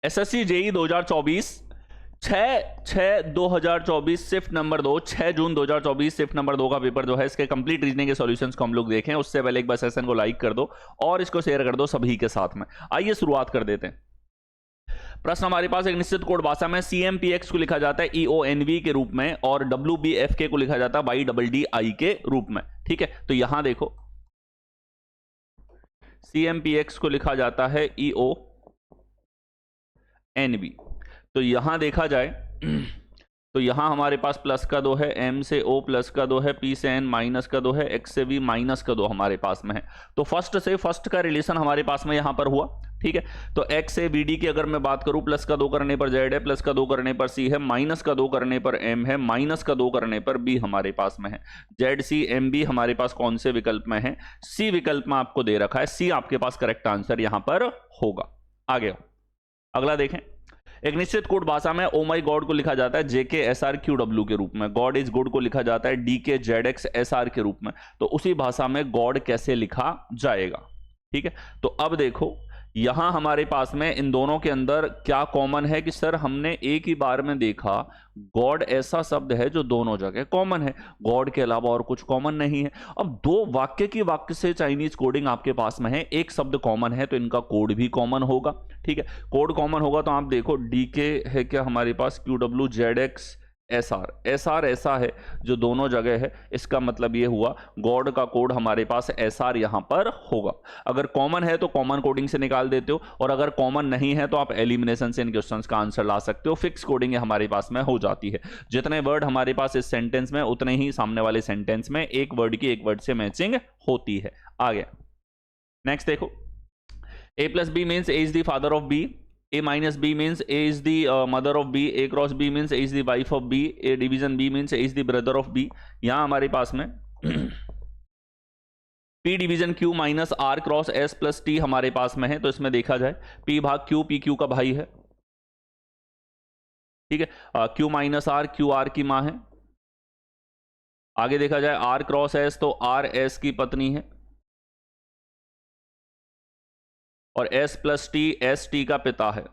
SSC JE 2024 6/6/2024 shift number 2, 6 जून 2024 shift number 2 का paper जो है, इसके कंप्लीट रीजनिंग के सॉल्यूशंस को हम लोग देखें उससे पहले एक बार सेशन को लाइक कर दो और इसको शेयर कर दो सभी के साथ में। आइए शुरुआत कर देते हैं। प्रश्न हमारे पास एक निश्चित कोड भाषा में CMPX को लिखा जाता है EONV के रूप में और WBFK को लिखा जाता है YDDI के रूप में। ठीक है, तो यहां देखो CMPX को लिखा जाता है EONV। तो यहां देखा जाए तो यहां हमारे पास प्लस का 2 है, M से O प्लस का 2 है, P से N माइनस का 2 है, X से V माइनस का 2 हमारे पास में है। तो फर्स्ट से फर्स्ट का रिलेशन हमारे पास में यहां पर हुआ। ठीक है, तो X से VD की अगर मैं बात करूं, प्लस का 2 करने पर Z है, प्लस का 2 करने पर C है, माइनस का 2 करने पर M है, माइनस का 2 करने पर B हमारे पास में है। ZCMB हमारे पास कौन से विकल्प में है? C विकल्प में आपको दे रखा है। C आपके पास करेक्ट आंसर यहां पर होगा। आगे अगला देखें। एक निश्चित कोड भाषा में ओ माई गॉड को लिखा जाता है JKSRQW के रूप में, गॉड इज गुड को लिखा जाता है DKZXSR के रूप में। तो उसी भाषा में गॉड कैसे लिखा जाएगा? ठीक है, तो अब देखो यहां हमारे पास में इन दोनों के अंदर क्या कॉमन है कि सर हमने एक ही बार में देखा गॉड ऐसा शब्द है जो दोनों जगह कॉमन है, गॉड के अलावा और कुछ कॉमन नहीं है। अब दो वाक्य की वाक्य से चाइनीज कोडिंग आपके पास में है, एक शब्द कॉमन है तो इनका कोड भी कॉमन होगा। ठीक है, कोड कॉमन होगा तो आप देखो DK है क्या हमारे पास, QWZXSR, SR ऐसा है जो दोनों जगह है, इसका मतलब ये हुआ गॉड का कोड हमारे पास SR यहां पर होगा। अगर कॉमन है तो कॉमन कोडिंग से निकाल देते हो, और अगर कॉमन नहीं है तो आप एलिमिनेशन से इन क्वेश्चंस का आंसर ला सकते हो। फिक्स कोडिंग हमारे पास में हो जाती है। जितने वर्ड हमारे पास इस सेंटेंस में उतने ही सामने वाले सेंटेंस में एक वर्ड की एक वर्ड से मैचिंग होती है। आगे नेक्स्ट देखो, A plus B means A is the father of B, A minus B means A is the mother of B, A cross B means A is the wife of B, A division B means A is the brother of B। यहां हमारे पास में P division Q minus R cross S plus T हमारे पास में है। तो इसमें देखा जाए P भाग Q, P Q का भाई है। ठीक है, Q minus R, Q R की मां है। आगे देखा जाए R क्रॉस S तो R S की पत्नी है, और S plus T S T का पिता है।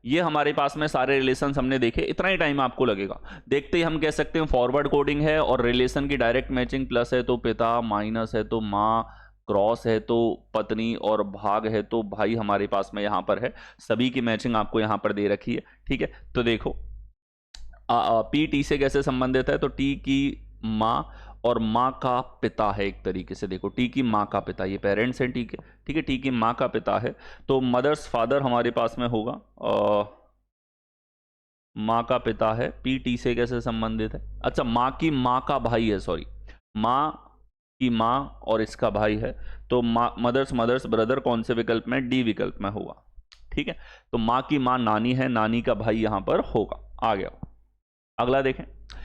ये हमारे पास में सारे रिलेशन हमने देखे। इतना ही टाइम आपको लगेगा, देखते ही हम कह सकते हैं फॉरवर्ड कोडिंग है और रिलेशन की डायरेक्ट मैचिंग। प्लस है तो पिता, माइनस है तो माँ, क्रॉस है तो पत्नी, और भाग है तो भाई हमारे पास में यहाँ पर है। सभी की मैचिंग आपको यहाँ पर दे रखी है। ठीक है, तो देखो P T से कैसे संबंधित है, तो T की माँ और माँ का पिता है एक तरीके से। देखो T की माँ का पिता, ये पेरेंट्स हैं। ठीक है, ठीक है, T की माँ का पिता है तो मदर्स फादर हमारे पास में होगा। माँ का पिता है, P T से कैसे संबंधित है? अच्छा, माँ की माँ का भाई है, सॉरी, माँ की माँ और इसका भाई है, तो मदर्स ब्रदर कौन से विकल्प में? D विकल्प में होगा। ठीक है, तो माँ की माँ नानी है, नानी का भाई यहां पर होगा। आ गया, अगला देखें।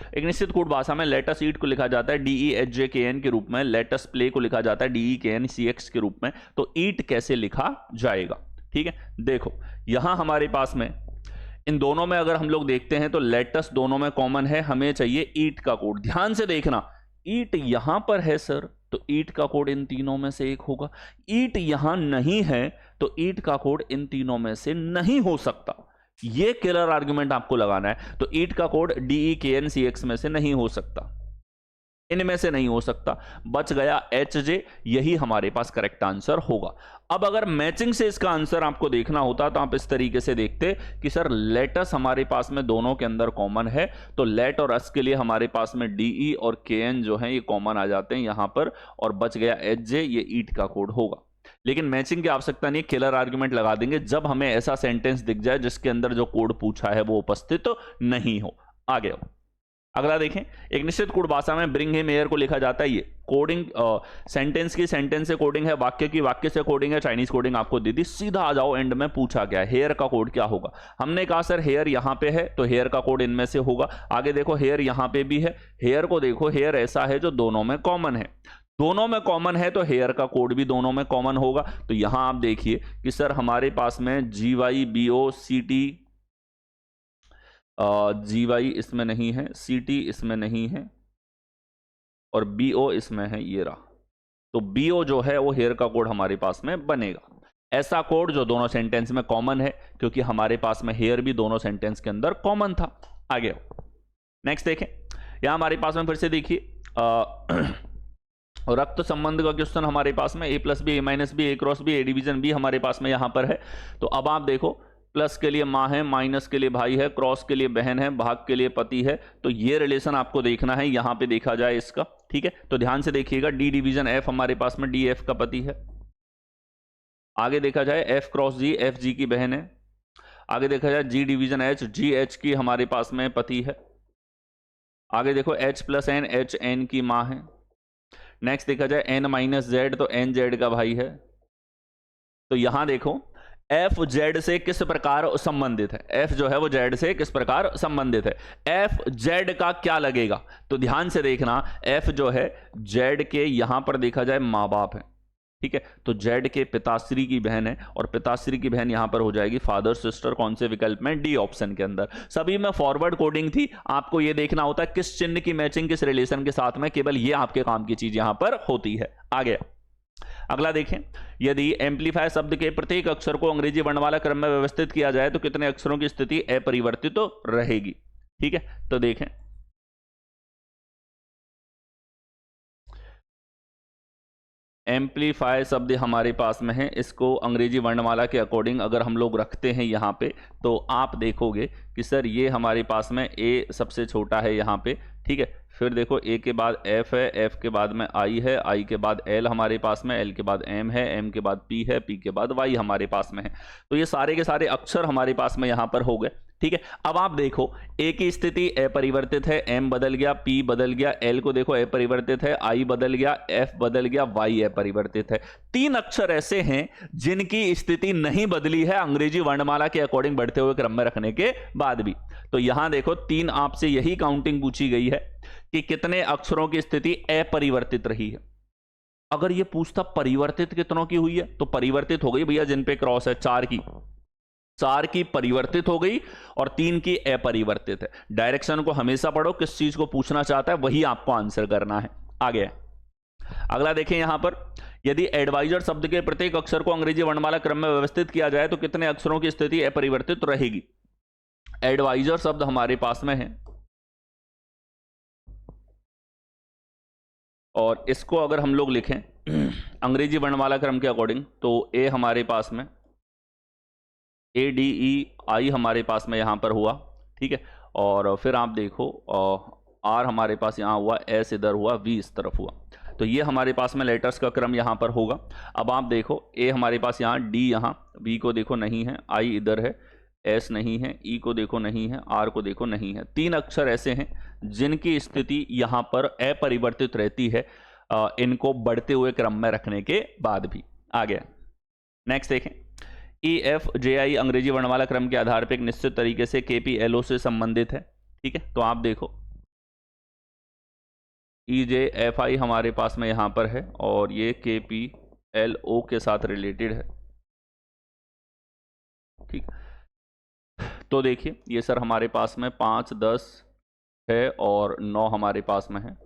एक निश्चित कोड भाषा में लेटस ईट को लिखा जाता है DEHJKN के रूप में, लेटस प्ले को लिखा जाता है DEKNCX के रूप में। तो ईट कैसे लिखा जाएगा? ठीक है, देखो यहां हमारे पास में इन दोनों में अगर हम लोग देखते हैं तो लेटस दोनों में कॉमन है, हमें चाहिए ईट का कोड। ध्यान से देखना, ईट यहां पर है सर, तो ईट का कोड इन तीनों में से एक होगा। ईट यहां नहीं है तो ईट का कोड इन तीनों में से नहीं हो सकता। ये क्लियर आर्गुमेंट आपको लगाना है। तो ईट का कोड DEKNCX में से नहीं हो सकता, इनमें से नहीं हो सकता। बच गया HJ, यही हमारे पास करेक्ट आंसर होगा। अब अगर मैचिंग से इसका आंसर आपको देखना होता तो आप इस तरीके से देखते कि सर लेटस हमारे पास में दोनों के अंदर कॉमन है, तो लेट और अस के लिए हमारे पास में DE और KN जो है ये कॉमन आ जाते हैं यहां पर, और बच गया HJ, ये ईट का कोड होगा। लेकिन मैचिंग की आवश्यकता नहीं, किलर आर्गुमेंट लगा देंगे जब हमें ऐसा सेंटेंस दिख जाए जिसके अंदर जो कोड पूछा है वो उपस्थित तो नहीं हो। आगे अगला देखें। एक निश्चित कोड भाषा में ब्रिंग हिम हियर को लिखा जाता है। ये कोडिंग सेंटेंस की सेंटेंस से कोडिंग है, वाक्य की वाक्य से कोडिंग है। चाइनीज कोडिंग आपको दी थी। सीधा आ जाओ, एंड में पूछा गया हेयर का कोड क्या होगा। हमने कहा सर हेयर यहां पे है तो हेयर का कोड इनमें से होगा। आगे देखो हेयर यहां पे भी है, हेयर को देखो, हेयर ऐसा है जो दोनों में कॉमन है। दोनों में कॉमन है तो हेयर का कोड भी दोनों में कॉमन होगा। तो यहां आप देखिए कि सर हमारे पास में GYBOCT, GY इसमें नहीं है, CT इसमें नहीं है, और BO इसमें है, ये रहा। तो BO जो है वो हेयर का कोड हमारे पास में बनेगा। ऐसा कोड जो दोनों सेंटेंस में कॉमन है, क्योंकि हमारे पास में हेयर भी दोनों सेंटेंस के अंदर कॉमन था। आगे नेक्स्ट देखें, यहां हमारे पास में फिर से देखिए रक्त संबंध का क्वेश्चन हमारे पास में a plus B, A minus B, A cross B, A division B हमारे पास में यहां पर है। तो अब आप देखो, प्लस के लिए माँ है, माइनस के लिए भाई है, क्रॉस के लिए बहन है, भाग के लिए पति है। तो ये रिलेशन आपको देखना है, यहां पे देखा जाए इसका, ठीक है। तो ध्यान से देखिएगा, डी डिवीजन एफ हमारे पास में डी एफ का पति है। आगे देखा जाए F cross G, F G की बहन है। आगे देखा जाए G division H, G H की हमारे पास में पति है। आगे देखो H plus N, H N की माँ है। नेक्स्ट देखा जाए एन माइनस जेड, तो एन जेड का भाई है। तो यहां देखो एफ जेड से किस प्रकार संबंधित है, एफ जो है वो जेड से किस प्रकार संबंधित है, एफ जेड का क्या लगेगा। तो ध्यान से देखना, एफ जो है जेड के यहां पर देखा जाए माँ बाप है, ठीक है। तो जेड के पिताश्री की बहन है, और पिताश्री की बहन यहां पर हो जाएगी फादर सिस्टर, कौन से विकल्प में, डी ऑप्शन के अंदर। सभी में फॉरवर्ड कोडिंग थी, आपको यह देखना होता है किस चिन्ह की मैचिंग किस रिलेशन के साथ में, केवल ये आपके काम की चीज यहां पर होती है। आगे अगला देखें, यदि एम्पलीफायर शब्द के प्रत्येक अक्षर को अंग्रेजी वर्णमाला क्रम में व्यवस्थित किया जाए तो कितने अक्षरों की स्थिति अपरिवर्तित तो रहेगी, ठीक है। तो देखें, एम्पलीफायर शब्द हमारे पास में है, इसको अंग्रेजी वर्णमाला के अकॉर्डिंग अगर हम लोग रखते हैं यहाँ पे, तो आप देखोगे कि सर ये हमारे पास में ए सबसे छोटा है यहाँ पे, ठीक है। फिर देखो ए के बाद एफ है, एफ के बाद में आई है, आई के बाद एल हमारे पास में, एल के बाद एम है, एम के बाद पी है, पी के बाद वाई हमारे पास में है। तो ये सारे के सारे अक्षर हमारे पास में यहाँ पर हो गए, ठीक है। अब आप देखो ए की स्थिति अपरिवर्तित है, एम बदल गया, पी बदल गया, एल को देखो अपरिवर्तित है, आई बदल गया, एफ बदल गया, वाई अपरिवर्तित है। 3 अक्षर ऐसे हैं जिनकी स्थिति नहीं बदली है अंग्रेजी वर्णमाला के अकॉर्डिंग बढ़ते हुए क्रम में रखने के बाद भी। तो यहां देखो 3 आपसे यही काउंटिंग पूछी गई है कि कितने अक्षरों की स्थिति अपरिवर्तित रही है। अगर ये पूछता परिवर्तित कितनों की हुई है, तो परिवर्तित हो गई भैया जिन पे क्रॉस है, 4 की परिवर्तित हो गई और 3 की अपरिवर्तित है। डायरेक्शन को हमेशा पढ़ो, किस चीज को पूछना चाहता है वही आपको आंसर करना है। आगे अगला देखें, यहां पर यदि एडवाइजर शब्द के प्रत्येक अक्षर को अंग्रेजी वर्णमाला क्रम में व्यवस्थित किया जाए तो कितने अक्षरों की स्थिति अपरिवर्तित रहेगी। एडवाइजर शब्द हमारे पास में है, और इसको अगर हम लोग लिखें अंग्रेजी वर्णमाला क्रम के अकॉर्डिंग, तो ए हमारे पास में ए डी ई आई हमारे पास में यहां पर हुआ, ठीक है। और फिर आप देखो आर हमारे पास यहां हुआ, एस इधर हुआ, वी इस तरफ हुआ। तो ये हमारे पास में लेटर्स का क्रम यहां पर होगा। अब आप देखो ए हमारे पास यहाँ, डी यहाँ, बी को देखो नहीं है, आई इधर है, एस नहीं है, ई को देखो नहीं है, आर को देखो नहीं है। 3 अक्षर ऐसे हैं जिनकी स्थिति यहां पर अपरिवर्तित रहती है इनको बढ़ते हुए क्रम में रखने के बाद भी। आगे नेक्स्ट देखें, ई एफ जे आई अंग्रेजी वर्णमाला क्रम के आधार पर एक निश्चित तरीके से के पी एल ओ से संबंधित है, ठीक है। तो आप देखो ई जे एफ आई हमारे पास में यहां पर है, और ये के पी एल ओ के साथ रिलेटेड है, ठीक। तो देखिए ये सर हमारे पास में 5, 10 है और 9 हमारे पास में है,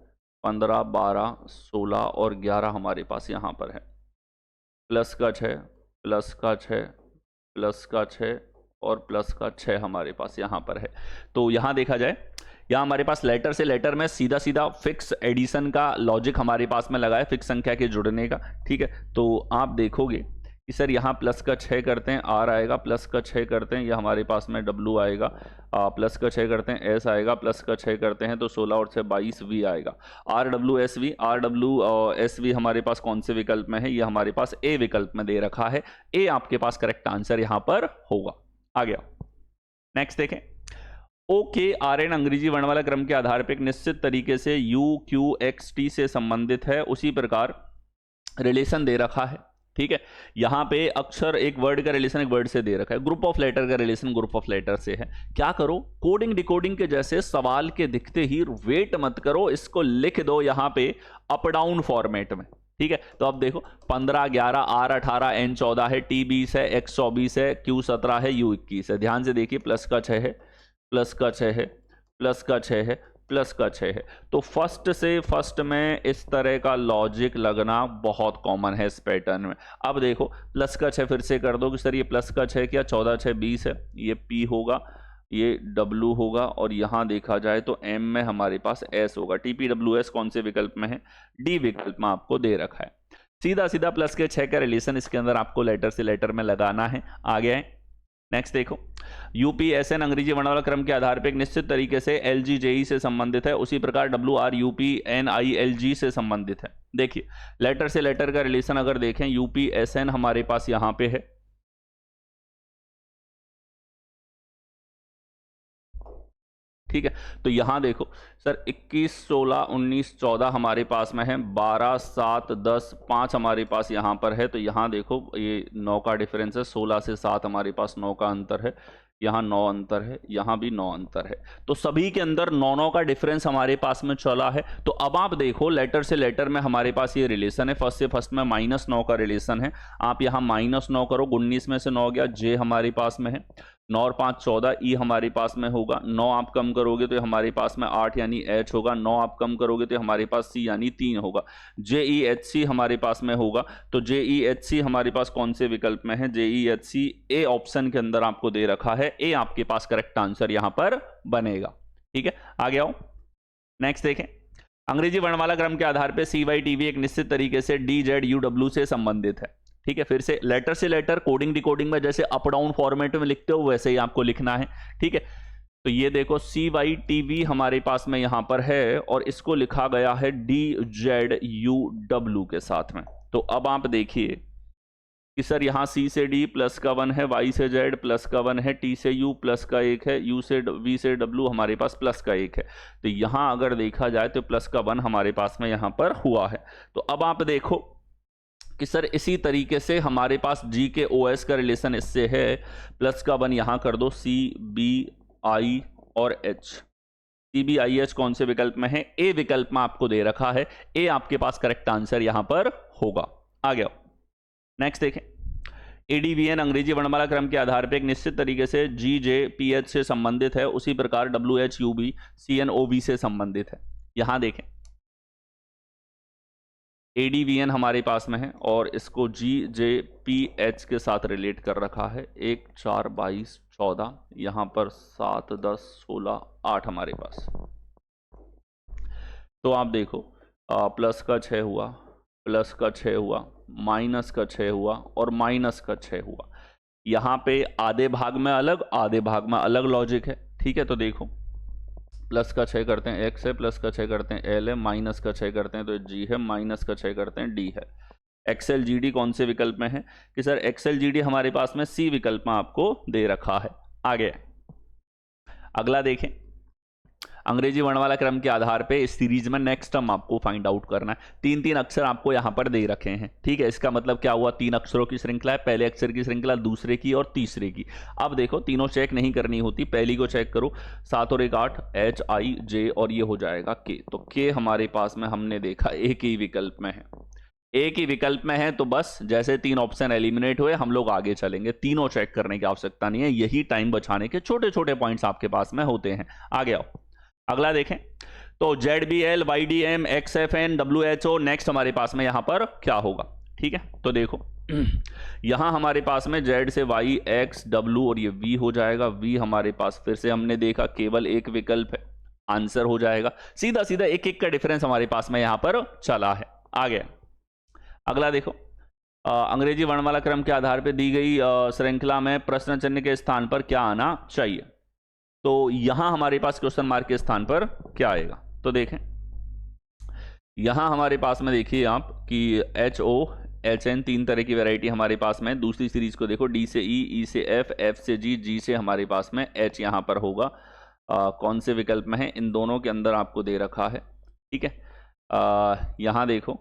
15, 12, 16 और 11 हमारे पास यहाँ पर है। प्लस का 6, प्लस का 6, प्लस का 6 और प्लस का 6 हमारे पास यहाँ पर है। तो यहाँ देखा जाए, यहाँ हमारे पास लेटर से लेटर में सीधा सीधा फिक्स एडिशन का लॉजिक हमारे पास में लगा है, फिक्स संख्या के जुड़ने का, ठीक है। तो आप देखोगे कि सर यहाँ प्लस का 6 करते हैं, आर आएगा, प्लस का 6 करते हैं, ये हमारे पास में डब्लू आएगा, प्लस का 6 करते हैं, एस आएगा, प्लस का 6 करते हैं तो 16 और 6 22 वी आएगा। R W S V, R W S V हमारे पास कौन से विकल्प में है, ये हमारे पास ए विकल्प में दे रखा है। ए आपके पास करेक्ट आंसर यहाँ पर होगा। आ गया, नेक्स्ट देखें, ओ के आर एन अंग्रेजी वर्णमाला क्रम के आधार पर एक निश्चित तरीके से यू क्यू एक्स टी से संबंधित है, उसी प्रकार रिलेशन दे रखा है, ठीक है। यहां पे अक्षर एक वर्ड का रिलेशन एक वर्ड से दे रखा है, ग्रुप ऑफ लेटर का रिलेशन ग्रुप ऑफ लेटर से है। क्या करो, कोडिंग डिकोडिंग के जैसे सवाल के दिखते ही वेट मत करो, इसको लिख दो यहां पे अप डाउन फॉर्मेट में, ठीक है। तो अब देखो 15, 11, आर 18, एन 14 है, टी 20 है, एक्स 24 है, क्यू 17 है, यू 21 है। ध्यान से देखिए, प्लस का 6 है, प्लस का 6 है, प्लस का 6 है, प्लस का 6 है। तो फर्स्ट से फर्स्ट में इस तरह का लॉजिक लगना बहुत कॉमन है इस पैटर्न में। अब देखो प्लस का 6 फिर से कर दो कि सर ये प्लस का 6 क्या, 14 6 20 है, ये P होगा, ये W होगा, और यहां देखा जाए तो M में हमारे पास S होगा। TPWS कौन से विकल्प में है, D विकल्प में आपको दे रखा है। सीधा सीधा प्लस के 6 का रिलेशन इसके अंदर आपको लेटर से लेटर में लगाना है। आगे आए, नेक्स्ट देखो, UPSN अंग्रेजी वर्णमाला क्रम के आधार पर एक निश्चित तरीके से LGJE से संबंधित है, उसी प्रकार WRUPNILG से संबंधित है। देखिए लेटर से लेटर का रिलेशन अगर देखें, UPSN हमारे पास यहां पे है, ठीक है। तो यहां देखो सर 21 16 19 14 हमारे पास में है, 12 7 10 5 हमारे पास यहां पर है। तो यहां देखो ये 9 का डिफरेंस है, 16 से 7 हमारे पास 9 का अंतर है, यहाँ 9 अंतर है, यहाँ भी 9 अंतर है। तो सभी के अंदर 9 का डिफरेंस हमारे पास में चला है। तो अब आप देखो लेटर से लेटर में हमारे पास ये रिलेशन है, फर्स्ट से फर्स्ट में -9 का रिलेशन है। आप यहाँ -9 करो, 19 में से 9 गया, J हमारे पास में है, 9 और 5 14, E हमारे पास में होगा, 9 आप कम करोगे तो हमारे पास में 8 यानी H होगा, 9 आप कम करोगे तो हमारे पास C यानी 3 होगा, JEHC हमारे पास में होगा। तो JEHC हमारे पास कौन से विकल्प में है, JEHC A ऑप्शन के अंदर आपको दे रखा है, A आपके पास करेक्ट आंसर यहां पर बनेगा। ठीक है, आगे आओ, नेक्स्ट देखें। अंग्रेजी वर्णमाला क्रम के आधार पर CYTV एक निश्चित तरीके से DZUW से संबंधित है। ठीक है, फिर से लेटर कोडिंग डिकोडिंग में जैसे अप डाउन फॉर्मेट में लिखते हो वैसे ही आपको लिखना है। ठीक है, तो ये देखो CYTV हमारे पास में यहां पर है और इसको लिखा गया है DZUW के साथ में। तो अब आप देखिए कि सर यहाँ C से D प्लस का 1 है, Y से Z प्लस का 1 है, T से U प्लस का 1 है, U से V से W हमारे पास प्लस का 1 है। तो यहाँ अगर देखा जाए तो प्लस का 1 हमारे पास में यहाँ पर हुआ है। तो अब आप देखो कि सर इसी तरीके से हमारे पास G के OS का रिलेशन इससे है, प्लस का 1 यहाँ कर दो, C B I और H, CBIH कौन से विकल्प में है, A विकल्प में आपको दे रखा है, A आपके पास करेक्ट आंसर यहां पर होगा। आ गया, नेक्स्ट देखें। ADVN अंग्रेजी वर्णमाला क्रम के आधार पर एक निश्चित तरीके से GJPH से संबंधित है, उसी प्रकार WHUB CNOV से संबंधित है। यहां देखें ADVN हमारे पास में है और इसको GJPH के साथ रिलेट कर रखा है, 1 4 22 14, यहां पर 7 10 16 8 हमारे पास। तो आप देखो प्लस का 6 हुआ, प्लस का 6 हुआ, माइनस का 6 हुआ और माइनस का 6 हुआ। यहाँ पे आधे भाग में अलग, आधे भाग में अलग लॉजिक है। ठीक है, तो देखो प्लस का 6 करते हैं X है, प्लस का 6 करते हैं L है, माइनस का 6 करते हैं तो G है, माइनस का 6 करते हैं D है। XLGD कौन से विकल्प में है कि सर XLGD हमारे पास में C विकल्प में आपको दे रखा है। आगे अगला देखें। अंग्रेजी वर्णमाला क्रम के आधार पे इस सीरीज में नेक्स्ट टर्म आपको फाइंड आउट करना है। 3 अक्षर आपको यहां पर दे रखे हैं। ठीक है, इसका मतलब क्या हुआ, 3 अक्षरों की श्रृंखला है, पहले अक्षर की श्रृंखला, दूसरे की और तीसरे की। अब देखो तीनों चेक नहीं करनी होती, पहली को चेक करो, 7 और 1 8, HIJ और ये हो जाएगा K। तो K हमारे पास में हमने देखा एक ही विकल्प में है, एक ही विकल्प में है। तो बस जैसे 3 ऑप्शन एलिमिनेट हुए हम लोग आगे चलेंगे, तीनों चेक करने की आवश्यकता नहीं है, यही टाइम बचाने के छोटे छोटे पॉइंट्स आपके पास में होते हैं। आगे आओ, अगला देखें। तो ZBL YDM XFN WHO next हमारे पास में यहां पर क्या होगा। ठीक है, तो देखो यहां हमारे पास में Z से Y X W और ये V हो जाएगा। V हमारे पास फिर से हमने देखा केवल एक विकल्प है, आंसर हो जाएगा। सीधा सीधा एक एक का डिफरेंस हमारे पास में यहां पर चला है। आगे अगला देखो, अंग्रेजी वर्णमाला क्रम के आधार पर दी गई श्रृंखला में प्रश्न चिन्ह के स्थान पर क्या आना चाहिए। तो यहां हमारे पास क्वेश्चन मार्क के स्थान पर क्या आएगा। तो देखें यहां हमारे पास में देखिए आप कि HO HN 3 तरह की वैरायटी हमारे पास में। दूसरी सीरीज को देखो, D से E से F F से G G से हमारे पास में H यहां पर होगा। कौन से विकल्प में है, इन दोनों के अंदर आपको दे रखा है। ठीक है, यहां देखो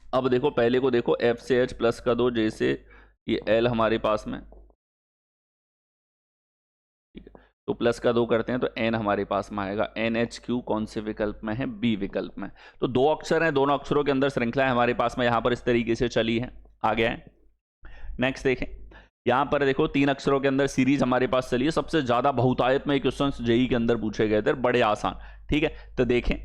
अब देखो पहले को देखो, F से H प्लस का 2, J से ये L हमारे पास में, तो प्लस का 2 करते हैं तो N हमारे पास में आएगा। NHQ कौन से विकल्प में है, B विकल्प में। तो 2 अक्षर हैं, दोनों अक्षरों के अंदर श्रृंखला है हमारे पास में, यहां पर इस तरीके से चली है। आगे आए, नेक्स्ट देखें। यहां पर देखो 3 अक्षरों के अंदर सीरीज हमारे पास चली है, सबसे ज्यादा बहुतायत में क्वेश्चन जेई के अंदर पूछे गए थे, बड़े आसान। ठीक है, तो देखें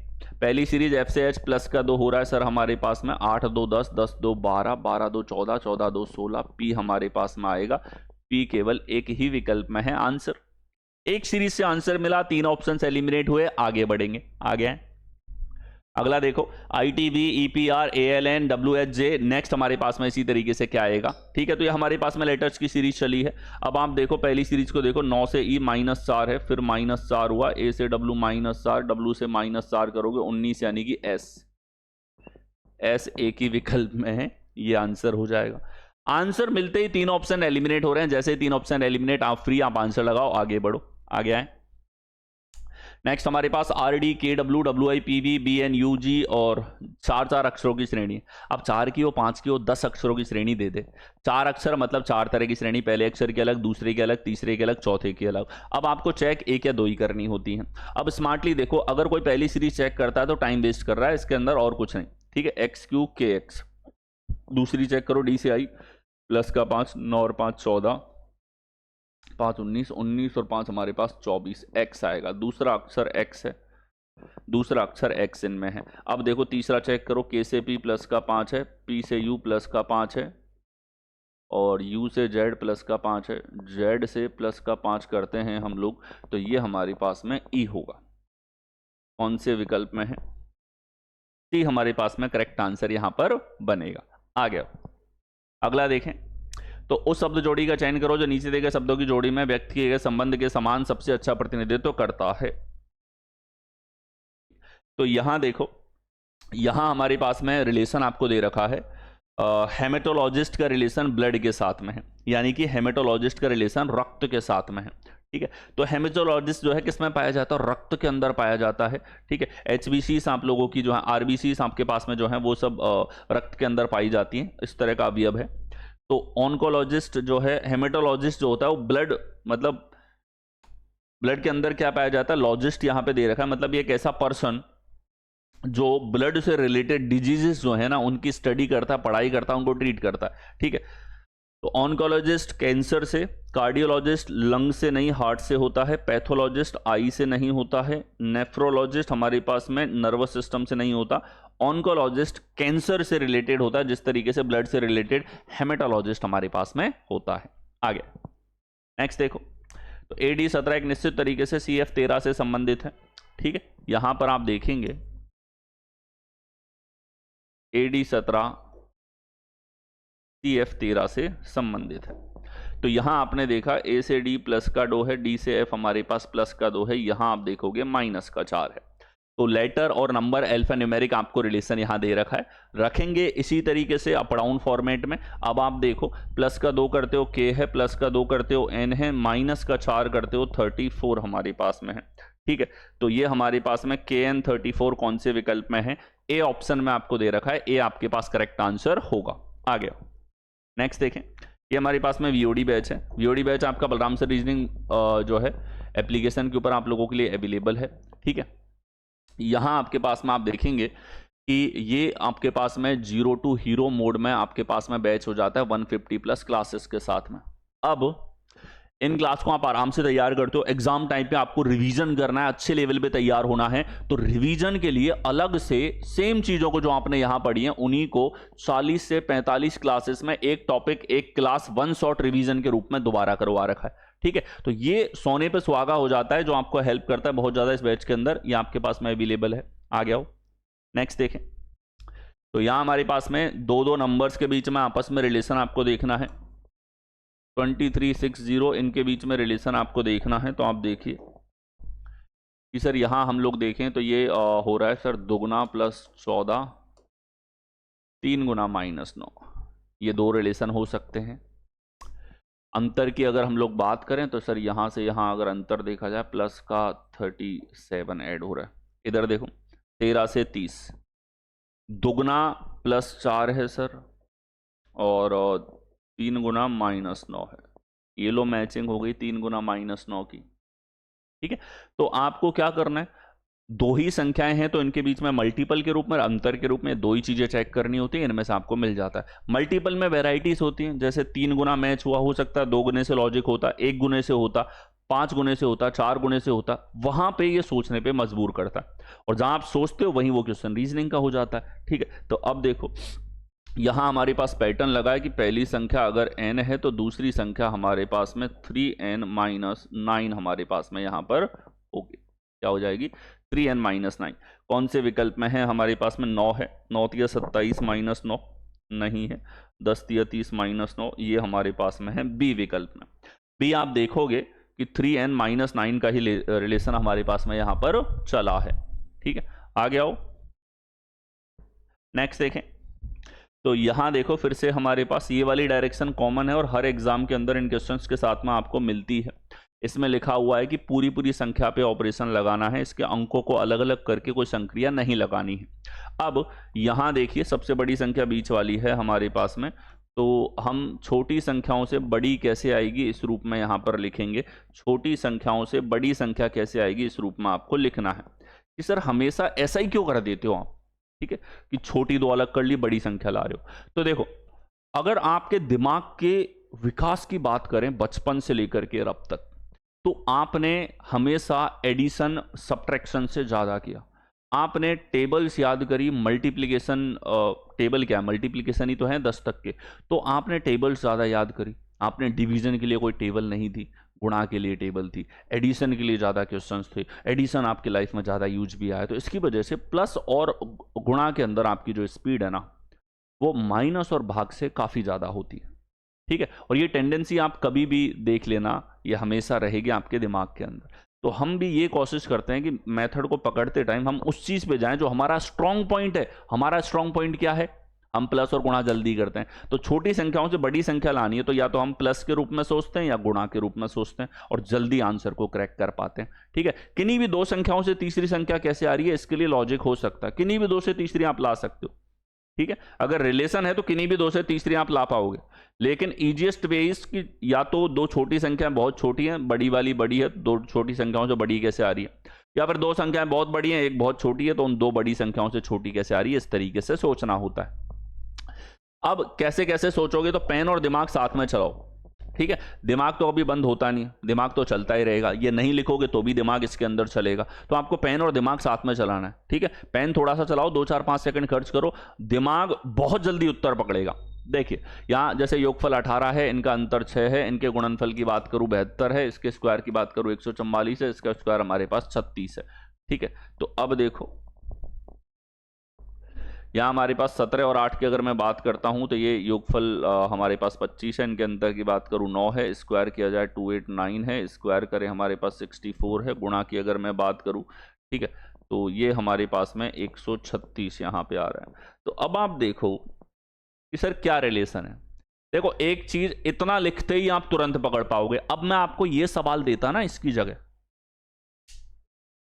पहली सीरीज एफ से एच प्लस का 2 हो रहा है सर हमारे पास में 8 2 10 10 2 12 12 2 14 14 2 16, पी हमारे पास में आएगा, पी केवल एक ही विकल्प में है आंसर। एक सीरीज से आंसर मिला, 3 ऑप्शन एलिमिनेट हुए, आगे बढ़ेंगे। आगे हैं, अगला देखो ITV EPR ALN WHJ, next हमारे पास में इसी तरीके से क्या आएगा। ठीक है, तो ये हमारे पास में लेटर्स की सीरीज चली है। अब आप देखो पहली सीरीज को देखो, 9 से E -4 है, फिर -4 हुआ, A से W -4, W से -4 करोगे 19 यानी कि S एक ही विकल्प में है, ये आंसर हो जाएगा। आंसर मिलते ही 3 ऑप्शन एलिमिनेट हो रहे हैं, जैसे ही 3 ऑप्शन एलिमिनेट, आप फ्री, आप आंसर लगाओ, आगे बढ़ो। आगे आए, नेक्स्ट हमारे पास RD KW WI PV BN UG और 4 अक्षरों की श्रेणी। अब 4 की हो, 5 की हो, 10 अक्षरों की श्रेणी दे दे। 4 अक्षर मतलब 4 तरह की श्रेणी, पहले अक्षर की अलग, दूसरे की अलग, तीसरे की अलग, चौथे की अलग। अब आपको चेक 1 या 2 ही करनी होती है। अब स्मार्टली देखो, अगर कोई पहली सीरीज चेक करता है तो टाइम वेस्ट कर रहा है, इसके अंदर और कुछ नहीं। ठीक है, XQ KX। दूसरी चेक करो, D से I प्लस का 5, 9 और 5 14, 5 19, 19 और 5 हमारे पास 24, X आएगा। दूसरा अक्षर X है, दूसरा अक्षर X इनमें है। अब देखो तीसरा चेक करो, K से P प्लस का 5 है, P से U प्लस का 5 है, और U से Z प्लस का 5 है, Z से प्लस का 5 करते हैं हम लोग, तो ये हमारे पास में E होगा। कौन से विकल्प में है? C हमारे पास में करेक्ट आंसर यहां पर बनेगा। आ गया, अगला देखें, तो उस शब्द जोड़ी का चयन करो जो नीचे दिए गए शब्दों की जोड़ी में व्यक्त किए गए संबंध के समान सबसे अच्छा प्रतिनिधित्व करता है। तो यहां देखो, यहां हमारे पास में रिलेशन आपको दे रखा है, हेमेटोलॉजिस्ट का रिलेशन ब्लड के साथ में है, यानी कि हेमेटोलॉजिस्ट का रिलेशन रक्त के साथ में है। ठीक है, तो हेमेटोलॉजिस्ट जो है किसमें पाया जाता है? रक्त के अंदर पाया जाता है। ठीक है, HBC आप लोगों की जो है, RBC आपके पास में जो है वो सब रक्त के अंदर पाई जाती है, इस तरह का अवयव है। तो ऑन्कोलॉजिस्ट जो है, हेमेटोलॉजिस्ट जो होता है वो ब्लड, मतलब ब्लड के अंदर क्या पाया जाता है, लॉजिस्ट यहां पे दे रखा है, मतलब ये एक ऐसा पर्सन जो ब्लड से रिलेटेड डिजीजेस जो है ना उनकी स्टडी करता है, पढ़ाई करता है, उनको ट्रीट करता है। ठीक है, तो ऑन्कोलॉजिस्ट कैंसर से, कार्डियोलॉजिस्ट लंग से नहीं हार्ट से होता है, पैथोलॉजिस्ट आई से नहीं होता है, नेफ्रोलॉजिस्ट हमारे पास में नर्वस सिस्टम से नहीं होता, ऑन्कोलॉजिस्ट कैंसर से रिलेटेड होता है, जिस तरीके से ब्लड से रिलेटेड हेमेटोलॉजिस्ट हमारे पास में होता है। आगे नेक्स्ट देखो, तो AD 17 एक निश्चित तरीके से CF 13 से संबंधित है। ठीक है, यहां पर आप देखेंगे AD 17 CF 13 से संबंधित है। तो यहां आपने देखा A से D प्लस का 2 है, D से F हमारे पास प्लस का 2 है, यहां आप देखोगे माइनस का 4 है। तो लेटर और नंबर अल्फा न्यूमेरिक आपको रिलेशन यहां दे रखा है, रखेंगे इसी तरीके से अप डाउन फॉर्मेट में। अब आप देखो, प्लस का 2 करते हो K है, प्लस का 2 करते हो N है, माइनस का 4 करते हो 34 हमारे पास में है। ठीक है, तो ये हमारे पास में KN 34 कौन से विकल्प में है? A ऑप्शन में आपको दे रखा है, A आपके पास करेक्ट आंसर होगा। आ गया, नेक्स्ट देखें, ये हमारे पास में VOD बैच है। VOD बैच आपका बलराम सर रीजनिंग जो है एप्लीकेशन के ऊपर आप लोगों के लिए अवेलेबल है। ठीक है, यहां आपके पास में आप देखेंगे कि ये आपके पास में 0 to हीरो मोड में आपके पास में बैच हो जाता है 150+ क्लासेस के साथ में। अब इन क्लास को आप आराम से तैयार करते हो, एग्जाम टाइम पे आपको रिवीजन करना है, अच्छे लेवल पे तैयार होना है, तो रिवीजन के लिए अलग से सेम चीजों को जो आपने यहां पढ़ी है उन्हीं को 40 से 45 क्लासेस में एक टॉपिक एक क्लास 1 शॉट रिवीजन के रूप में दोबारा करवा रखा है। ठीक है, तो ये सोने पे सुहागा हो जाता है, जो आपको हेल्प करता है बहुत ज्यादा इस बैच के अंदर, ये आपके पास में अवेलेबल है। आ गया हो, नेक्स्ट देखें, तो यहां हमारे पास में 2 नंबर्स के बीच में आपस में रिलेशन आपको देखना है, 2360 इनके बीच में रिलेशन आपको देखना है। तो आप देखिए कि सर यहां हम लोग देखें तो ये हो रहा है सर 2 + 14 3 -9, ये 2 रिलेशन हो सकते हैं। अंतर की अगर हम लोग बात करें तो सर यहां से यहां अगर अंतर देखा जाए, प्लस का 37 ऐड हो रहा है। इधर देखो 13 से 30, 2 + 4 है सर, और 3 -9 है। ये लो मैचिंग हो गई 3 - -9 की। ठीक है, तो आपको क्या करना है, दो ही संख्याएं हैं तो इनके बीच में मल्टीपल के रूप में, अंतर के रूप में दो ही चीजें चेक करनी होती है, इनमें से आपको मिल जाता है। मल्टीपल में वेराइटीज होती हैं, जैसे 3 गुना मैच हुआ हो सकता है, 2 गुने से लॉजिक होता, 1 गुने से होता, 5 गुने से होता, 4 गुने से होता, वहां पे ये सोचने पे मजबूर करता है, और जहां आप सोचते हो वहीं वो क्वेश्चन रीजनिंग का हो जाता है। ठीक है, तो अब देखो यहां हमारे पास पैटर्न लगा है कि पहली संख्या अगर n है तो दूसरी संख्या हमारे पास में 3n-9 हमारे पास में यहां पर होगी। क्या हो जाएगी? 3n-9। कौन से विकल्प में है? हमारे पास में 9 है, 9 तिया 27 माइनस 9 नहीं है, 10 तिया 30 माइनस 9, ये हमारे पास में है बी विकल्प में। बी आप देखोगे कि 3n-9 का ही रिलेशन हमारे पास में यहां पर चला है। ठीक है, आगे आओ, नेक्स्ट देखें। तो यहां देखो फिर से हमारे पास ये वाली डायरेक्शन कॉमन है और हर एग्जाम के अंदर इन क्वेश्चंस के साथ में आपको मिलती है। इसमें लिखा हुआ है कि पूरी पूरी संख्या पे ऑपरेशन लगाना है, इसके अंकों को अलग अलग करके कोई संक्रिया नहीं लगानी है। अब यहां देखिए सबसे बड़ी संख्या बीच वाली है हमारे पास में, तो हम छोटी संख्याओं से बड़ी कैसे आएगी इस रूप में यहां पर लिखेंगे। छोटी संख्याओं से बड़ी संख्या कैसे आएगी इस रूप में आपको लिखना है। कि सर हमेशा ऐसा ही क्यों कर देते हो आप? ठीक है, कि छोटी दो अलग कर ली, बड़ी संख्या ला रहे हो। तो देखो अगर आपके दिमाग के विकास की बात करें बचपन से लेकर के अब तक, तो आपने हमेशा एडिशन सब्ट्रैक्शन से ज्यादा किया। आपने टेबल्स याद करी, मल्टीप्लिकेशन, टेबल क्या है, मल्टीप्लिकेशन ही तो है 10 तक के, तो आपने टेबल्स ज्यादा याद करी। आपने डिवीजन के लिए कोई टेबल नहीं थी, गुणा के लिए टेबल थी, एडिशन के लिए ज़्यादा क्वेश्चंस थे, एडिशन आपकी लाइफ में ज़्यादा यूज भी आया, तो इसकी वजह से प्लस और गुणा के अंदर आपकी जो स्पीड है ना वो माइनस और भाग से काफ़ी ज़्यादा होती है। ठीक है, और ये टेंडेंसी आप कभी भी देख लेना, ये हमेशा रहेगी आपके दिमाग के अंदर। तो हम भी ये कोशिश करते हैं कि मेथड को पकड़ते टाइम हम उस चीज़ पे जाएं जो हमारा स्ट्रॉन्ग पॉइंट है। हमारा स्ट्रॉन्ग पॉइंट क्या है? हम प्लस और गुणा जल्दी करते हैं। तो छोटी संख्याओं से बड़ी संख्या लानी है तो या तो हम प्लस के रूप में सोचते हैं या गुणा के रूप में सोचते हैं, और जल्दी आंसर को क्रैक कर पाते हैं। ठीक है, किन्हीं भी दो संख्याओं से तीसरी संख्या कैसे आ रही है इसके लिए लॉजिक हो सकता है, किन्हीं भी दो से तीसरी आप ला सकते हो। ठीक है, अगर रिलेशन है तो किन्हीं भी दो से तीसरी आप ला पाओगे, लेकिन इजीएस्ट वे इज कि या तो दो छोटी संख्याएं बहुत छोटी हैं, बड़ी वाली बड़ी है, दो छोटी संख्याओं से बड़ी कैसे आ रही है, या फिर दो संख्याएं बहुत बड़ी हैं एक बहुत छोटी है, तो उन दो बड़ी संख्याओं से छोटी कैसे आ रही है, इस तरीके से सोचना होता है। अब कैसे कैसे सोचोगे, तो पेन और दिमाग साथ में चलाओ। ठीक है, दिमाग तो अभी बंद होता नहीं, दिमाग तो चलता ही रहेगा, ये नहीं लिखोगे तो भी दिमाग इसके अंदर चलेगा, तो आपको पेन और दिमाग साथ में चलाना है। ठीक है, पेन थोड़ा सा चलाओ, 2-4-5 सेकंड खर्च करो, दिमाग बहुत जल्दी उत्तर पकड़ेगा। देखिए यहाँ जैसे योगफल 18 है, इनका अंतर 6 है, इनके गुणनफल की बात करूँ 72 है, इसके स्क्वायर की बात करूँ 144 है, इसका स्क्वायर हमारे पास 36 है। ठीक है, तो अब देखो यहाँ हमारे पास 17 और 8 की अगर मैं बात करता हूँ तो ये योगफल हमारे पास 25 है, इनके अंतर की बात करूँ 9 है, स्क्वायर किया जाए 289 है, स्क्वायर करें हमारे पास 64 है, गुणा की अगर मैं बात करूँ, ठीक है, तो ये हमारे पास में 136 यहाँ पे आ रहा है। तो अब आप देखो कि सर क्या रिलेशन है। देखो एक चीज इतना लिखते ही आप तुरंत पकड़ पाओगे। अब मैं आपको ये सवाल देता ना इसकी जगह,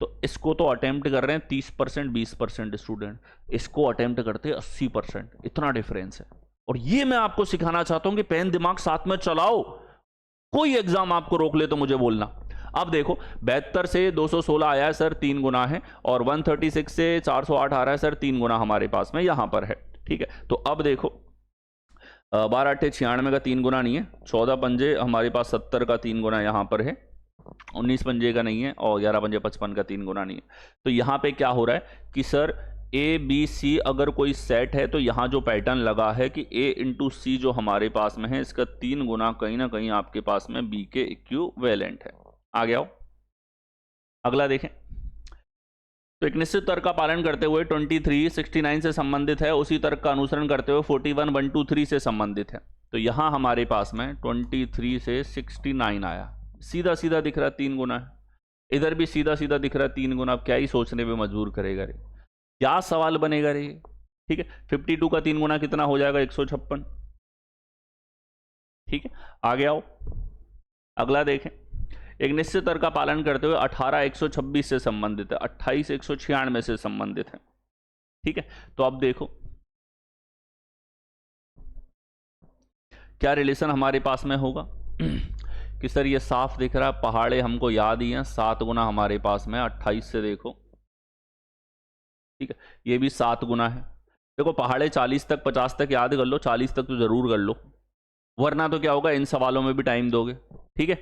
तो इसको तो अटेम्प्ट कर रहे हैं 30% 20% स्टूडेंट, इसको अटेम्प्ट करते हैं 80%, इतना डिफरेंस है। और ये मैं आपको सिखाना चाहता हूं कि पेन दिमाग साथ में चलाओ, कोई एग्जाम आपको रोक ले तो मुझे बोलना। अब देखो 72 से 216 आया है सर 3 गुना है, और 136 से 408 आ रहा है सर 3 गुना हमारे पास में यहां पर है। ठीक है, तो अब देखो 12 8 96 का 3 गुना नहीं है, 14 पंजे हमारे पास 70 का 3 गुना यहां पर है, 19 पंजे का नहीं है, और 11 पंजे 55 का 3 गुना नहीं है। तो यहाँ पे क्या हो रहा है कि सर ए बी सी अगर कोई सेट है तो यहाँ जो पैटर्न लगा है कि ए इंटू सी जो हमारे पास में है इसका 3 गुना कहीं ना कहीं आपके पास में बी के इक्विवेलेंट है। आ गया हो, अगला देखें। तो एक निश्चित तर्क का पालन करते हुए 23 69 से संबंधित है, उसी तर्क का अनुसरण करते हुए 41 123 से संबंधित है। तो यहाँ हमारे पास में 23 से 69 आया, सीधा सीधा दिख रहा है 3 गुना है, इधर भी सीधा सीधा दिख रहा है 3 गुना। अब क्या ही सोचने पे मजबूर करेगा रे, क्या सवाल बनेगा रे। ठीक है, 52 का 3 गुना कितना हो जाएगा 156। ठीक है, आगे आओ, अगला देखें। एक निश्चित तर्क का पालन करते हुए 18 126 से संबंधित है, 28 196 से संबंधित है। ठीक है, तो अब देखो क्या रिलेशन हमारे पास में होगा कि सर ये साफ दिख रहा है, पहाड़े हमको याद ही हैं, 7 गुना हमारे पास में 28 से देखो ठीक है, ये भी 7 गुना है। देखो पहाड़े 40 तक 50 तक याद कर लो, 40 तक तो जरूर कर लो, वरना तो क्या होगा इन सवालों में भी टाइम दोगे। ठीक है,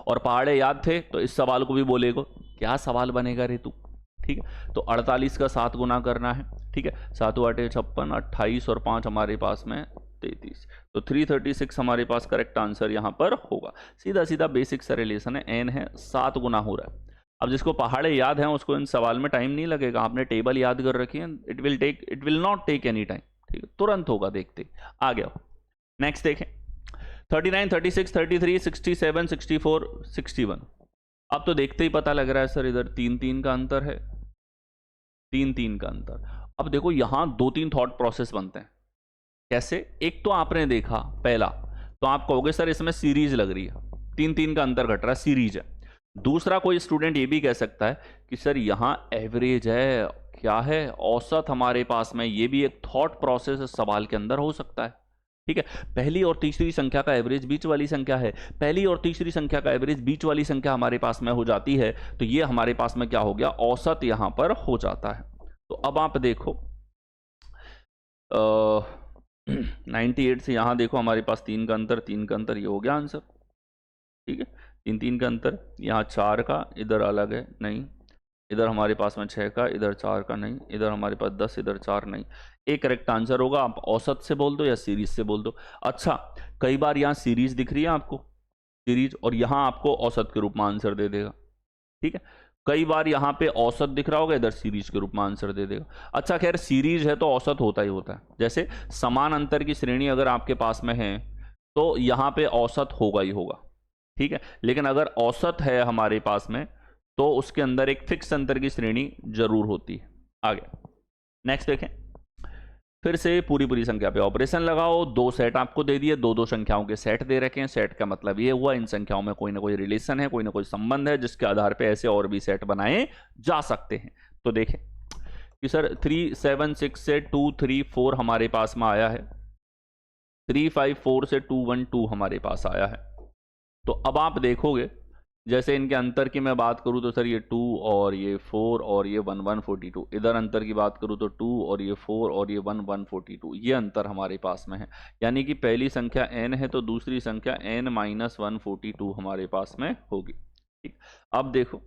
और पहाड़े याद थे तो इस सवाल को भी बोलेगा क्या सवाल बनेगा रे तू। ठीक है, तो 48 का 7 गुना करना है। ठीक है, 7 8 56, 28 और 5 हमारे पास में 33, तो 336 हमारे पास करेक्ट आंसर यहाँ पर होगा। सीधा सीधा बेसिक सा रिलेशन है, एन है 7 गुना हो रहा है। अब जिसको पहाड़े याद हैं उसको इन सवाल में टाइम नहीं लगेगा, आपने टेबल याद कर रखी है, it will not take any time. ठीक है, तुरंत होगा, देखते आ गया। नेक्स्ट देखें, 39 36 33 67 64 61। अब तो देखते ही पता लग रहा है सर इधर 3 3 का अंतर है, 3 3 का अंतर। अब देखो यहां 2-3 थॉट प्रोसेस बनते हैं। कैसे? एक तो आपने देखा पहला, तो आप कहोगे सर इसमें सीरीज लग रही है, 3 3 का अंतर घट रहा है, सीरीज है। दूसरा कोई स्टूडेंट ये भी कह सकता है कि सर यहां एवरेज है, क्या है, औसत हमारे पास में, ये भी एक थॉट प्रोसेस सवाल के अंदर हो सकता है। ठीक है, पहली और तीसरी संख्या का एवरेज बीच वाली संख्या है, पहली और तीसरी संख्या का एवरेज बीच वाली संख्या हमारे पास में हो जाती है, तो ये हमारे पास में क्या हो गया, औसत यहां पर हो जाता है। तो अब आप देखो 98 से यहां देखो हमारे पास 3 का अंतर, 3 का अंतर, ये हो गया आंसर। ठीक है, 3 3 का अंतर, यहाँ 4 का, इधर अलग है नहीं, इधर हमारे पास में 6 का, इधर 4 का नहीं, इधर हमारे पास 10, इधर 4 नहीं। एक करेक्ट आंसर होगा, आप औसत से बोल दो या सीरीज से बोल दो। अच्छा, कई बार यहाँ सीरीज दिख रही है आपको, सीरीज, और यहाँ आपको औसत के रूप में आंसर दे देगा। ठीक है, कई बार यहाँ पे औसत दिख रहा होगा, इधर सीरीज के रूप में आंसर दे देगा। अच्छा खैर, सीरीज है तो औसत होता ही होता है। जैसे समान अंतर की श्रेणी अगर आपके पास में है तो यहाँ पे औसत होगा ही होगा। ठीक है, लेकिन अगर औसत है हमारे पास में तो उसके अंदर एक फिक्स अंतर की श्रेणी जरूर होती है। आगे नेक्स्ट देखें, फिर से पूरी पूरी संख्या पे ऑपरेशन लगाओ। 2 सेट आपको दे दिए, 2 2 संख्याओं के सेट दे रखे हैं। सेट का मतलब ये हुआ इन संख्याओं में कोई ना कोई रिलेशन है, कोई ना कोई संबंध है, जिसके आधार पे ऐसे और भी सेट बनाए जा सकते हैं। तो देखें कि सर 3 7 6 से 2 3 4 हमारे पास में आया है, 3 5 4 से 2 1 2 हमारे पास आया है। तो अब आप देखोगे जैसे इनके अंतर की मैं बात करूं तो सर ये 2 और ये 4 और ये 1 1 42, इधर अंतर की बात करूं तो 2 और ये 4 और ये 1 1 42, ये अंतर हमारे पास में है। यानी कि पहली संख्या n है तो दूसरी संख्या n - 142 हमारे पास में होगी। ठीक, अब देखो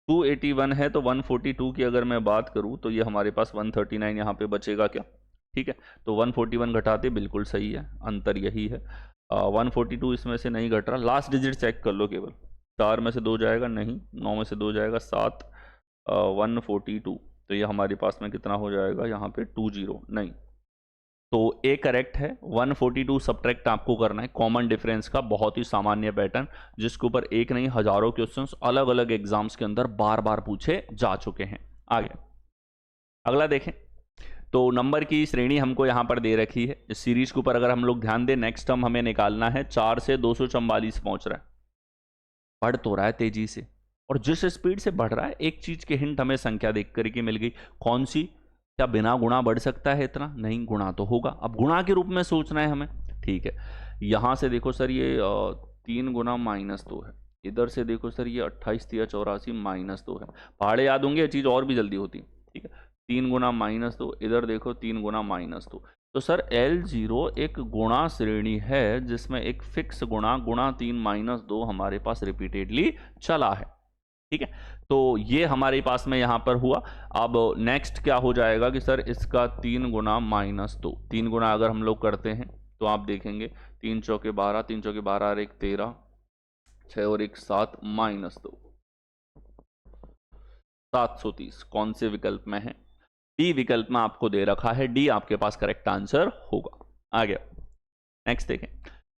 281 है तो 142 की अगर मैं बात करूं तो ये हमारे पास 139 यहाँ पे बचेगा क्या। ठीक है, तो 141 घटाते, बिल्कुल सही है, अंतर यही है। 142 इसमें से नहीं घट रहा, लास्ट डिजिट चेक कर लो केवल, 4 में से 2 जाएगा नहीं, 9 में से 2 जाएगा 7, 142, तो ये हमारे पास में कितना हो जाएगा यहाँ पे 20 नहीं, तो ए करेक्ट है। 142 सब्ट्रैक्ट आपको करना है, कॉमन डिफरेंस का बहुत ही सामान्य पैटर्न, जिसके ऊपर एक नहीं हजारों क्वेश्चंस अलग अलग एग्जाम्स के अंदर बार बार पूछे जा चुके हैं। आगे अगला देखें, तो नंबर की श्रेणी हमको यहाँ पर दे रखी है। इस सीरीज के ऊपर अगर हम लोग ध्यान दें, नेक्स्ट टर्म हमें निकालना है, 4 से 244 पहुंच रहा है, बढ़ तो रहा है तेजी से, और जिस स्पीड से बढ़ रहा है एक चीज के हिंट हमें संख्या देख करके मिल गई। कौन सी? क्या बिना गुणा बढ़ सकता है इतना? नहीं, गुणा तो होगा। अब गुणा के रूप में सोचना है हमें। ठीक है, यहां से देखो सर ये 3 गुना -2 है, इधर से देखो सर ये 28 3 84 -2 है। पहाड़े याद होंगे, ये चीज और भी जल्दी होती। ठीक है, 3 गुना -2, इधर देखो 3 गुना -2, तो सर L0 एक गुणा श्रेणी है जिसमें एक फिक्स गुणा 3 - 2 हमारे पास रिपीटेडली चला है। ठीक है, तो ये हमारे पास में यहां पर हुआ। अब नेक्स्ट क्या हो जाएगा कि सर इसका 3 गुना -2, 3 गुना अगर हम लोग करते हैं तो आप देखेंगे 3 चौके 12, 3 चौके 12 और 1 13, 6 और 1 7 -2, 730 कौन से विकल्प में है? डी विकल्प में आपको दे रखा है, डी आपके पास करेक्ट आंसर होगा। आ गया, नेक्स्ट देखें,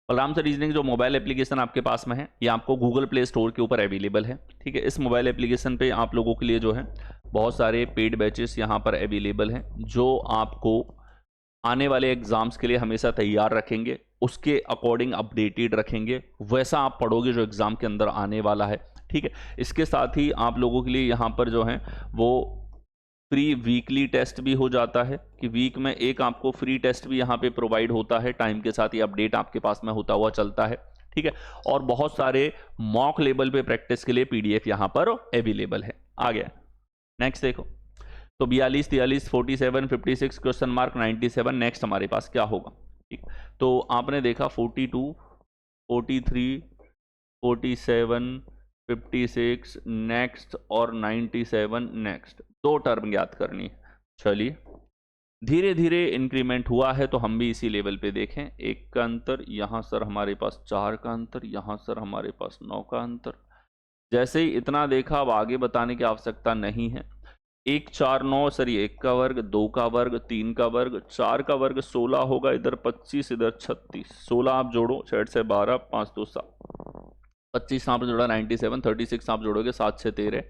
बलराम सर रीजनिंग जो मोबाइल एप्लीकेशन आपके पास में है, ये आपको गूगल प्ले स्टोर के ऊपर अवेलेबल है। ठीक है, इस मोबाइल एप्लीकेशन पे आप लोगों के लिए जो है बहुत सारे पेड बैचेस यहाँ पर अवेलेबल हैं, जो आपको आने वाले एग्जाम्स के लिए हमेशा तैयार रखेंगे, उसके अकॉर्डिंग अपडेटेड रखेंगे, वैसा आप पढ़ोगे जो एग्जाम के अंदर आने वाला है। ठीक है, इसके साथ ही आप लोगों के लिए यहाँ पर जो है वो फ्री वीकली टेस्ट भी हो जाता है, कि वीक में एक आपको फ्री टेस्ट भी यहाँ पे प्रोवाइड होता है, टाइम के साथ ये अपडेट आपके पास में होता हुआ चलता है। ठीक है, और बहुत सारे मॉक लेवल पे प्रैक्टिस के लिए पीडीएफ यहाँ पर अवेलेबल है। आ गया, नेक्स्ट देखो, तो 42, 43, 47, 56, क्वेश्चन मार्क 97, नेक्स्ट हमारे पास क्या होगा? ठीक, तो आपने देखा 42, 43, 47, 56 नेक्स्ट और 97 नेक्स्ट, दो टर्म ज्ञात करनी है। चलिए धीरे धीरे इंक्रीमेंट हुआ है तो हम भी इसी लेवल पे देखें। एक का अंतर, यहाँ सर हमारे पास 4 का अंतर, यहाँ सर हमारे पास 9 का अंतर। जैसे ही इतना देखा, अब आगे बताने की आवश्यकता नहीं है। 1, 4, 9 सर ये 1 का वर्ग, 2 का वर्ग, 3 का वर्ग, 4 का वर्ग 16 होगा, इधर 25, इधर 36, 16 आप जोड़ो 6 से 12, 5 2 7, 25 आप जोड़ा 97, 36 आप जोड़ोगे 7 से 13,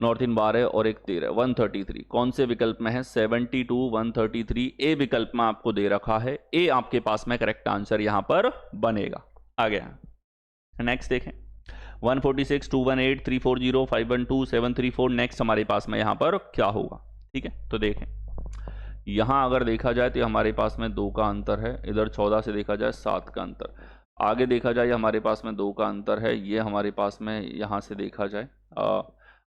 9 3 12 और 1 13, 133। कौन से विकल्प में है? 72, 133 ए विकल्प में आपको दे रखा है। ए आपके पास में करेक्ट आंसर यहां पर बनेगा। आ गया, नेक्स्ट देखें। 146, 218, 340, 512, 734, नेक्स्ट हमारे पास में यहां पर क्या होगा? ठीक है, तो देखें यहां अगर देखा जाए तो हमारे पास में 2 का अंतर है, इधर 14 से देखा जाए 7 का अंतर, आगे देखा जाए हमारे पास में 2 का अंतर है, ये हमारे पास में यहाँ से देखा जाए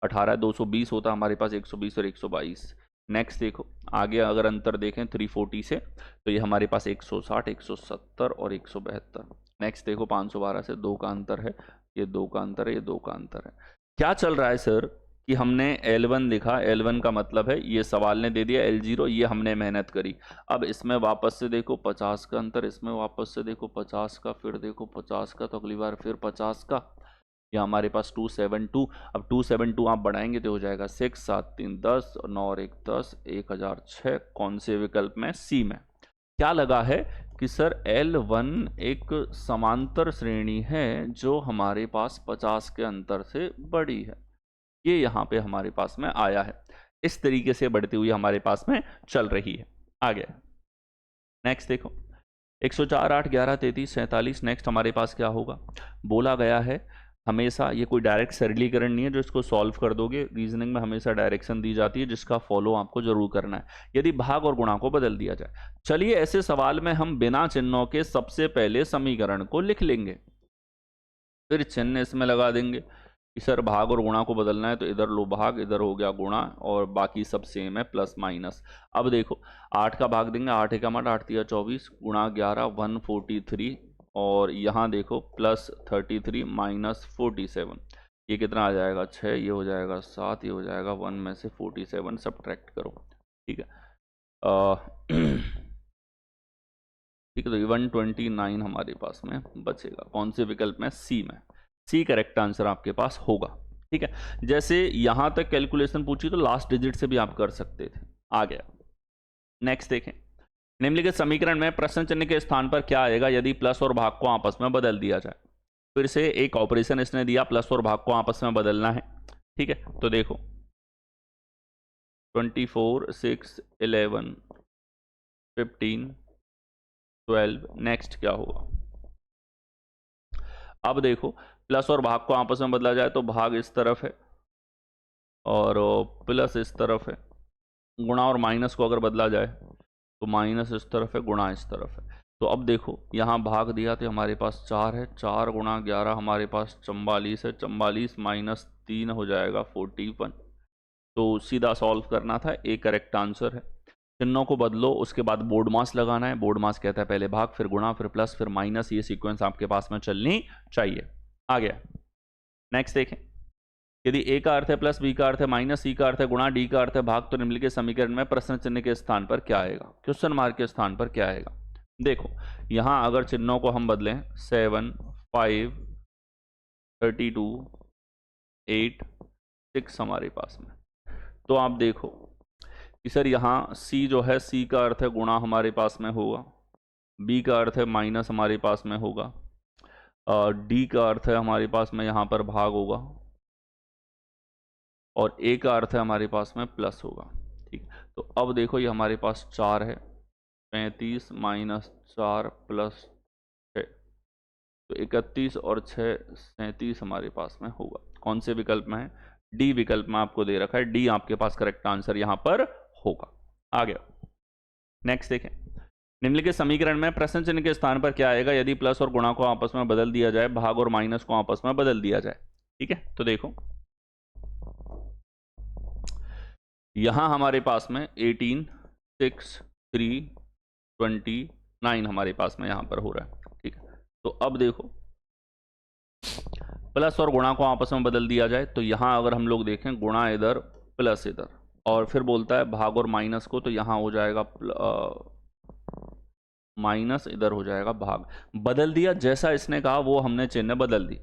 18, 220 होता हमारे पास, 120 और 122। नेक्स्ट देखो आगे अगर अंतर देखें 340 से, तो ये हमारे पास 160, 170 और 172। नेक्स्ट देखो 512 से 2 का अंतर है, ये 2 का अंतर है, ये 2 का अंतर है। क्या चल रहा है सर कि हमने L1 लिखा, L1 का मतलब है ये सवाल ने दे दिया L0, ये हमने मेहनत करी। अब इसमें वापस से देखो 50 का अंतर, इसमें वापस से देखो 50 का, फिर देखो 50 का, तो अगली बार फिर 50 का, या हमारे पास 272। अब 272 आप बढ़ाएंगे तो हो जाएगा 6, 7 3 10 और 9 और 1 10, 1006। कौन से विकल्प में? सी में। क्या लगा है कि सर L1 एक समांतर श्रेणी है जो हमारे पास 50 के अंतर से बड़ी है, ये यहाँ पे हमारे पास में आया है, इस तरीके से बढ़ती हुई हमारे पास में चल रही है। आ गया, नेक्स्ट देखो 104, 8, 11, 33, 47, नेक्स्ट हमारे पास क्या होगा? बोला गया है हमेशा, ये कोई डायरेक्ट सरलीकरण नहीं है जो इसको सॉल्व कर दोगे, रीजनिंग में हमेशा डायरेक्शन दी जाती है जिसका फॉलो आपको जरूर करना है। यदि भाग और गुणा को बदल दिया जाए, चलिए ऐसे सवाल में हम बिना चिन्हों के सबसे पहले समीकरण को लिख लेंगे, फिर चिन्ह इसमें लगा देंगे कि सर भाग और गुणा को बदलना है, तो इधर लो भाग, इधर हो गया गुणा, और बाकी सब सेम है, प्लस माइनस। अब देखो 8 का भाग देंगे, 8 का मट 8 3 24, गुणा 11 143, और यहाँ देखो प्लस 33 माइनस 47, ये कितना आ जाएगा 6, ये हो जाएगा 7, ये हो जाएगा 1 में से 47 सब्ट्रैक्ट करो। ठीक है, ठीक है, तो 129 हमारे पास में बचेगा। कौन से विकल्प में? सी में। सी करेक्ट आंसर आपके पास होगा। ठीक है, जैसे यहां तक कैलकुलेशन पूछी तो लास्ट डिजिट से भी आप कर सकते थे। आ गया, नेक्स्ट देखें। निम्नलिखित समीकरण में प्रश्न चिन्ह के स्थान पर क्या आएगा यदि प्लस और भाग को आपस में बदल दिया जाए? फिर से एक ऑपरेशन इसने दिया, प्लस और भाग को आपस में बदलना है। ठीक है, तो देखो 24, 6, 11, 15, 12, नेक्स्ट क्या होगा? अब देखो प्लस और भाग को आपस में बदला जाए तो भाग इस तरफ है और प्लस इस तरफ है, गुणा और माइनस को अगर बदला जाए तो माइनस इस तरफ है, गुणा इस तरफ है। तो अब देखो यहाँ भाग दिया तो हमारे पास 4 है, 4 गुणा 11 हमारे पास 44 है, 44 माइनस 3 हो जाएगा 41। तो सीधा सॉल्व करना था, एक करेक्ट आंसर है। चिन्हों को बदलो, उसके बाद बोर्ड मास लगाना है। बोर्ड मास कहता है पहले भाग, फिर गुणा, फिर प्लस, फिर माइनस, ये सीक्वेंस आपके पास में चलनी चाहिए। आ गया, नेक्स्ट देखें। यदि ए का अर्थ है प्लस, बी का अर्थ है माइनस, सी का अर्थ है गुणा, डी का अर्थ है भाग, तो निम्नलिखित समीकरण में प्रश्न चिन्ह के स्थान पर क्या आएगा? क्वेश्चन मार्क के स्थान पर क्या आएगा? देखो यहां अगर चिन्हों को हम बदलें 7, 5, 32, 8, 6 हमारे पास में, तो आप देखो कि सर यहाँ C जो है, C का अर्थ है गुणा हमारे पास में होगा, B का अर्थ है माइनस हमारे पास में होगा, D का अर्थ है हमारे पास में यहाँ पर भाग होगा, और A का अर्थ है हमारे पास में प्लस होगा। ठीक, तो अब देखो ये हमारे पास 4 है, 35 माइनस 4 प्लस 6, तो 31 और 6 37 हमारे पास में होगा। कौन से विकल्प में है? डी विकल्प में आपको दे रखा है, डी आपके पास करेक्ट आंसर यहाँ पर होगा। आ गया, नेक्स्ट देखें। निम्नलिखित समीकरण में प्रश्न चिन्ह के स्थान पर क्या आएगा यदि प्लस और गुणा को आपस में बदल दिया जाए, भाग और माइनस को आपस में बदल दिया जाए? ठीक है, तो देखो यहाँ हमारे पास में 18, 6, 3, 29 हमारे पास में यहाँ पर हो रहा है। ठीक है, तो अब देखो प्लस और गुणा को आपस में बदल दिया जाए, तो यहाँ अगर हम लोग देखें गुणा इधर प्लस इधर, और फिर बोलता है भाग और माइनस को, तो यहाँ हो जाएगा माइनस, इधर हो जाएगा भाग। बदल दिया, जैसा इसने कहा वो हमने चिन्ह बदल दी।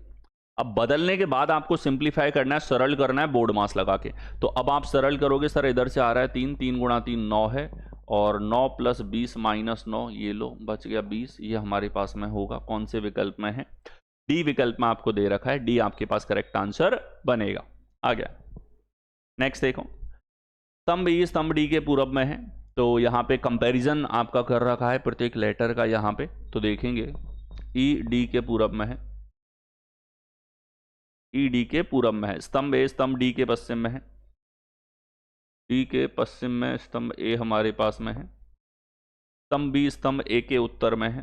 अब बदलने के बाद आपको सिंप्लीफाई करना है, सरल करना है बोर्ड मास लगा के। तो अब आप सरल करोगे, सर इधर से आ रहा है 3, 3 गुणा 3 9 है, और 9 प्लस 20 माइनस 9, ये लो बच गया 20। ये हमारे पास में होगा कौन से विकल्प में है? डी विकल्प में आपको दे रखा है, डी आपके पास करेक्ट आंसर बनेगा। आ गया। नेक्स्ट देखो, स्तंभ ई स्तंभ डी के पूरब में है, तो यहाँ पे कंपैरिजन आपका कर रखा है प्रत्येक लेटर का यहाँ पे। तो देखेंगे ई डी के पूरब में है, ई डी के पूरब में है। स्तंभ ए स्तंभ डी के पश्चिम में है, डी के पश्चिम में स्तंभ ए हमारे पास में है। स्तंभ बी स्तंभ ए के उत्तर में है,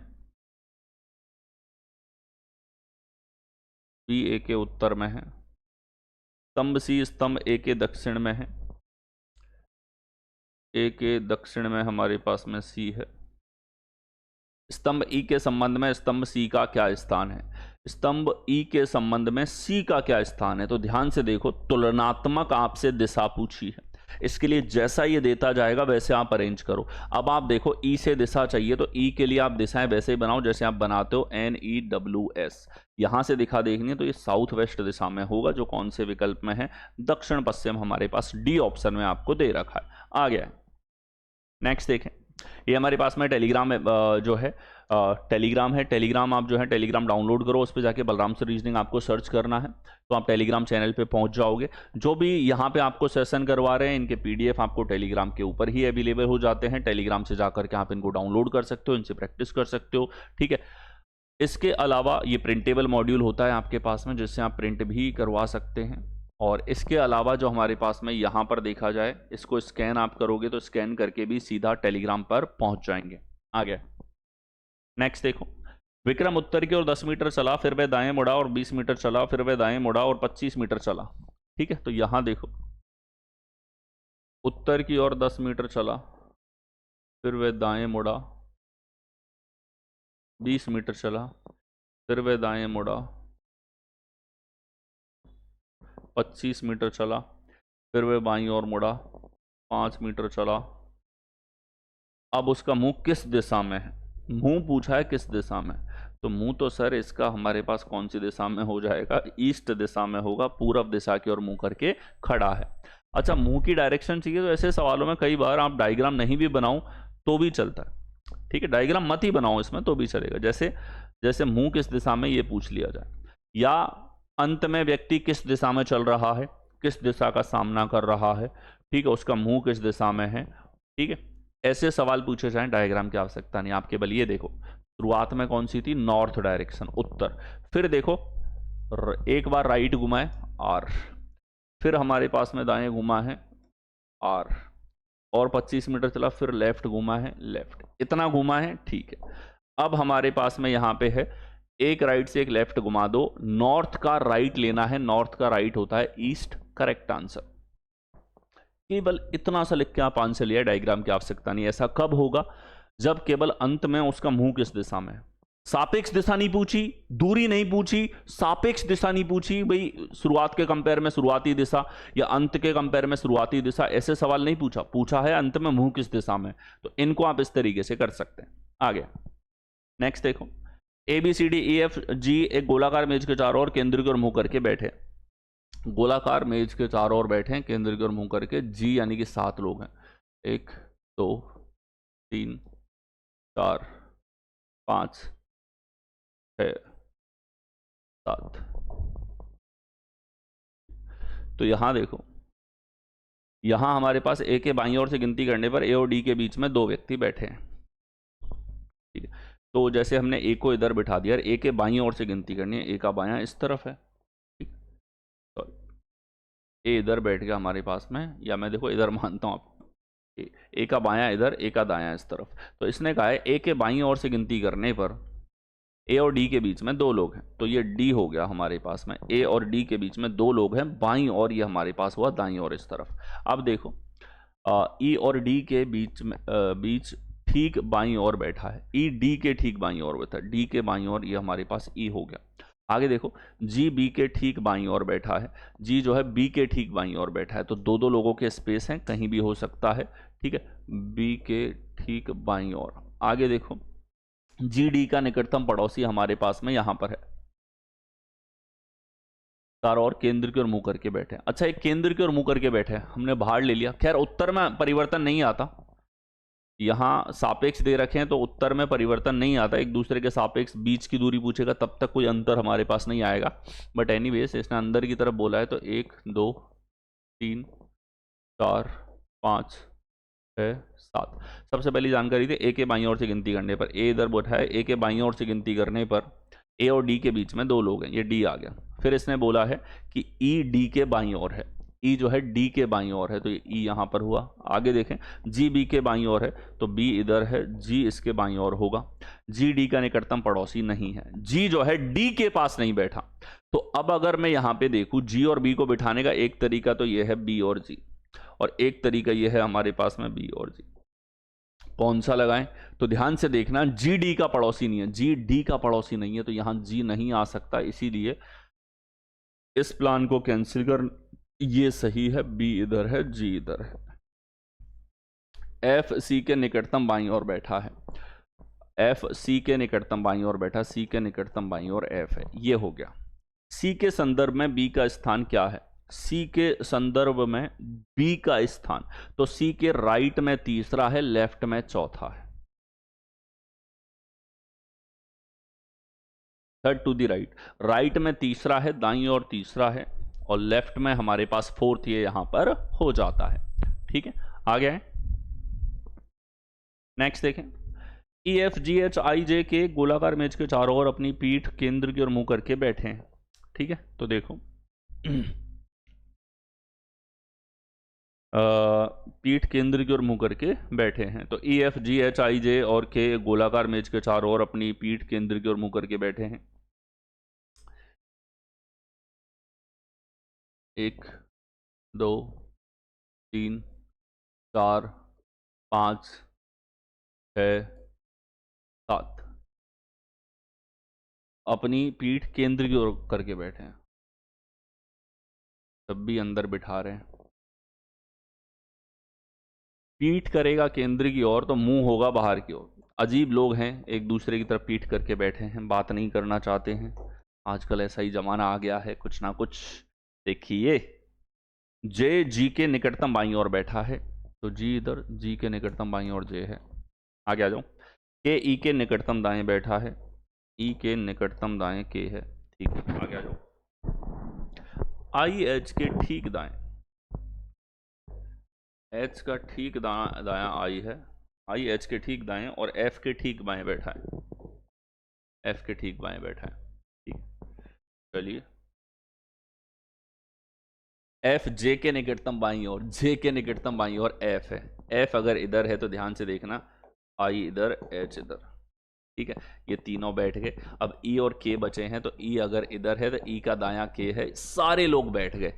बी ए के उत्तर में है। स्तंभ सी स्तंभ ए के दक्षिण में है, ए के दक्षिण में हमारे पास में सी है। स्तंभ ई के संबंध में स्तंभ सी का क्या स्थान है? स्तंभ ई के संबंध में सी का क्या स्थान है? तो ध्यान से देखो, तुलनात्मक आपसे दिशा पूछी है, इसके लिए जैसा ये देता जाएगा वैसे आप अरेंज करो। अब आप देखो ई से दिशा चाहिए, तो ई के लिए आप दिशाएं वैसे ही बनाओ जैसे आप बनाते हो NEWS। यहां से दिखा देखनी है तो ये साउथ वेस्ट दिशा में होगा, जो कौन से विकल्प में है? दक्षिण पश्चिम हमारे पास डी ऑप्शन में आपको दे रखा है। आ गया। नेक्स्ट देखें, ये हमारे पास में टेलीग्राम जो है टेलीग्राम है। टेलीग्राम आप जो है टेलीग्राम डाउनलोड करो, उस पर जाके बलराम सर रीजनिंग आपको सर्च करना है, तो आप टेलीग्राम चैनल पे पहुंच जाओगे। जो भी यहाँ पे आपको सेशन करवा रहे हैं, इनके PDF आपको टेलीग्राम के ऊपर ही अवेलेबल हो जाते हैं। टेलीग्राम से जाकर के आप इनको डाउनलोड कर सकते हो, इनसे प्रैक्टिस कर सकते हो। ठीक है, इसके अलावा ये प्रिंटेबल मॉड्यूल होता है आपके पास में, जिससे आप प्रिंट भी करवा सकते हैं। और इसके अलावा जो हमारे पास में यहाँ पर देखा जाए, इसको स्कैन आप करोगे तो स्कैन करके भी सीधा टेलीग्राम पर पहुंच जाएंगे। आ गया। नेक्स्ट देखो, विक्रम उत्तर की ओर 10 मीटर चला, फिर वह दाएं मुड़ा और 20 मीटर चला, फिर वह दाएं मुड़ा और 25 मीटर चला। ठीक है, तो यहां देखो, उत्तर की ओर 10 मीटर चला, फिर वह दाएं मुड़ा, 20 मीटर चला, फिर वह दाएं मुड़ा, 25 मीटर चला, फिर वह बाईं ओर मुड़ा, 5 मीटर चला। अब उसका मुंह किस दिशा में है? मुंह पूछा है किस दिशा में, तो मुंह तो सर इसका हमारे पास कौन सी दिशा में हो जाएगा? ईस्ट दिशा में होगा, पूरब दिशा की ओर मुंह करके खड़ा है। अच्छा, मुंह की डायरेक्शन चाहिए तो ऐसे सवालों में कई बार आप डायग्राम नहीं भी बनाओ तो भी चलता है। ठीक है, डायग्राम मत ही बनाओ इसमें तो भी चलेगा। जैसे जैसे मुंह किस दिशा में, ये पूछ लिया जाए, या अंत में व्यक्ति किस दिशा में चल रहा है, किस दिशा का सामना कर रहा है। ठीक है, उसका मुंह किस दिशा में है। ठीक है, ऐसे सवाल पूछे जाएं, डायग्राम की आवश्यकता नहीं। आप केवल ये देखो, शुरुआत में कौन सी थी? नॉर्थ डायरेक्शन, उत्तर। फिर देखो एक बार राइट घुमा है R, फिर हमारे पास में दाएं घुमा है R, और 25 मीटर चला, फिर लेफ्ट घुमा है, लेफ्ट। इतना घुमा है, ठीक है। अब हमारे पास में यहाँ पे है, एक राइट से एक लेफ्ट घुमा दो, नॉर्थ का राइट लेना है, नॉर्थ का राइट होता है ईस्ट, करेक्ट आंसर। केवल इतना सा लिख के आप आंसर लिया, डायग्राम की आवश्यकता नहीं। ऐसा कब होगा? जब केवल अंत में उसका मुंह किस दिशा में है। सापेक्ष दिशा नहीं पूछी, दूरी नहीं पूछी, सापेक्ष दिशा नहीं पूछी, भाई शुरुआत के कंपेयर में शुरुआती दिशा या अंत के कंपेयर में शुरुआती दिशा, ऐसे सवाल नहीं पूछा। पूछा है अंत में मुंह किस दिशा में, तो इनको आप इस तरीके से कर सकते हैं। आगे नेक्स्ट देखो, ABCDEFG एक गोलाकार मेज के चारों ओर केंद्र की ओर मुंह करके बैठे। गोलाकार मेज के चारों ओर बैठे हैं, केंद्र की ओर मुंह करके। जी यानी कि 7 लोग हैं, 1 2 3 4 5 6 7। तो यहां देखो, यहां हमारे पास ए के बाईं ओर से गिनती करने पर ए और डी के बीच में 2 व्यक्ति बैठे हैं। ठीक है, तो जैसे हमने ए को इधर बिठा दिया, ए के बाईं ओर से गिनती करनी है, ए का बायां इस तरफ है। ठीक, सॉरी, ए इधर बैठ गया हमारे पास में, या मैं देखो इधर मानता हूं आपको, ए का बायां इधर, ए का दायां इस तरफ। तो इसने कहा है ए के बाईं ओर से गिनती करने पर ए और डी के बीच में 2 लोग हैं, तो ये डी हो गया हमारे पास में। ए और डी के बीच में 2 लोग हैं बाईं ओर, ये हमारे पास हुआ दाईं ओर इस तरफ। अब देखो, ई और डी के बीच में बीच ठीक बाईं ओर बैठा है। ई डी के ठीक बाईं ओर बैठा है, डी के बाईं ओर, ये हमारे पास ई हो गया। आगे देखो, जी बी के ठीक बाईं ओर बैठा है, जी जो है बी के ठीक बाईं ओर बैठा है, तो दो दो लोगों के स्पेस हैं, कहीं भी हो सकता है, ठीक है, बी के ठीक बाईं ओर। आगे देखो, जी डी का निकटतम पड़ोसी हमारे पास में यहां पर है, चारों ओर केंद्र की ओर मुंह करके बैठे हैं। अच्छा, एक केंद्र की ओर मुंह करके बैठे हैं, हमने बाहर ले लिया, खैर उत्तर में परिवर्तन नहीं आता, यहाँ सापेक्ष दे रखे हैं तो उत्तर में परिवर्तन नहीं आता, एक दूसरे के सापेक्ष बीच की दूरी पूछेगा तब तक कोई अंतर हमारे पास नहीं आएगा, बट एनीवेज इसने अंदर की तरफ बोला है, तो 1 2 3 4 5 6 7। सबसे पहली जानकारी थी ए के बाईं ओर से गिनती करने पर, ए इधर बैठा है, ए के बाईं ओर से गिनती करने पर ए और डी के बीच में दो लोग हैं, ये डी आ गया। फिर इसने बोला है कि ई डी के बाईं ओर है, ई जो है डी के बाईं ओर है, तो ये ई यहां पर हुआ। आगे देखें, जी बी के बाईं ओर है, तो बी इधर है, जी इसके बाईं ओर होगा। जी डी का निकटतम पड़ोसी नहीं है, जी जो है डी के पास नहीं बैठा। तो अब अगर मैं यहां पे देखूं, जी और बी को बिठाने का एक तरीका तो यह है बी और जी, और एक तरीका यह है हमारे पास में बी और जी। कौन सा लगाएं? तो ध्यान से देखना, जी डी का पड़ोसी नहीं है, जी डी का पड़ोसी नहीं है, तो यहां जी नहीं आ सकता, इसीलिए इस प्लान को कैंसिल कर, ये सही है, बी इधर है, जी इधर है। एफ सी के निकटतम बाईं ओर बैठा है, एफ सी के निकटतम बाईं ओर बैठा, सी के निकटतम बाईं ओर एफ है, ये हो गया। सी के संदर्भ में बी का स्थान क्या है? सी के संदर्भ में बी का स्थान, तो सी के राइट में तीसरा है, लेफ्ट में चौथा है, third to the right, right में तीसरा है, दाईं ओर तीसरा है, और लेफ्ट में हमारे पास फोर्थ, ये यहां पर हो जाता है, ठीक है। आ गया है, नेक्स्ट देखें, ई एफ जी एच आई जे के गोलाकार मेज के चारों ओर अपनी पीठ केंद्र की ओर मुंह करके बैठे हैं, ठीक है। तो देखो पीठ केंद्र की ओर मुंह करके बैठे हैं, तो ई एफ जी एच आई जे और के गोलाकार मेज के चारों ओर अपनी पीठ केंद्र की ओर मुंह करके बैठे हैं। 1 2 3 4 5 6 7, अपनी पीठ केंद्र की ओर करके बैठे हैं, तब भी अंदर बिठा रहे हैं। पीठ करेगा केंद्र की ओर तो मुंह होगा बाहर की ओर। अजीब लोग हैं, एक दूसरे की तरफ पीठ करके बैठे हैं, बात नहीं करना चाहते हैं, आजकल ऐसा ही जमाना आ गया है, कुछ ना कुछ। देखिए, जे जी के निकटतम बाईं ओर बैठा है, तो जी इधर, जी के निकटतम बाईं ओर जे है। आगे आ जाओ, के ई के निकटतम दाएं बैठा है, ई के निकटतम दाएं के है, ठीक है। आगे आ जाओ, आई एच के ठीक दाएं, एच का ठीक दायां आई है, आई एच के ठीक दाएं, और एफ के ठीक बाएं बैठा है, एफ के ठीक बाएं बैठा है, ठीक। चलिए, एफ जे के निकटतम बाईं ओर, जे के निकटतम बाईं ओर एफ है, एफ अगर इधर है तो ध्यान से देखना, आई इधर, एच इधर, ठीक है, ये तीनों बैठ गए। अब ई और के बचे हैं, तो ई अगर इधर है तो ई का दायां के है, सारे लोग बैठ गए,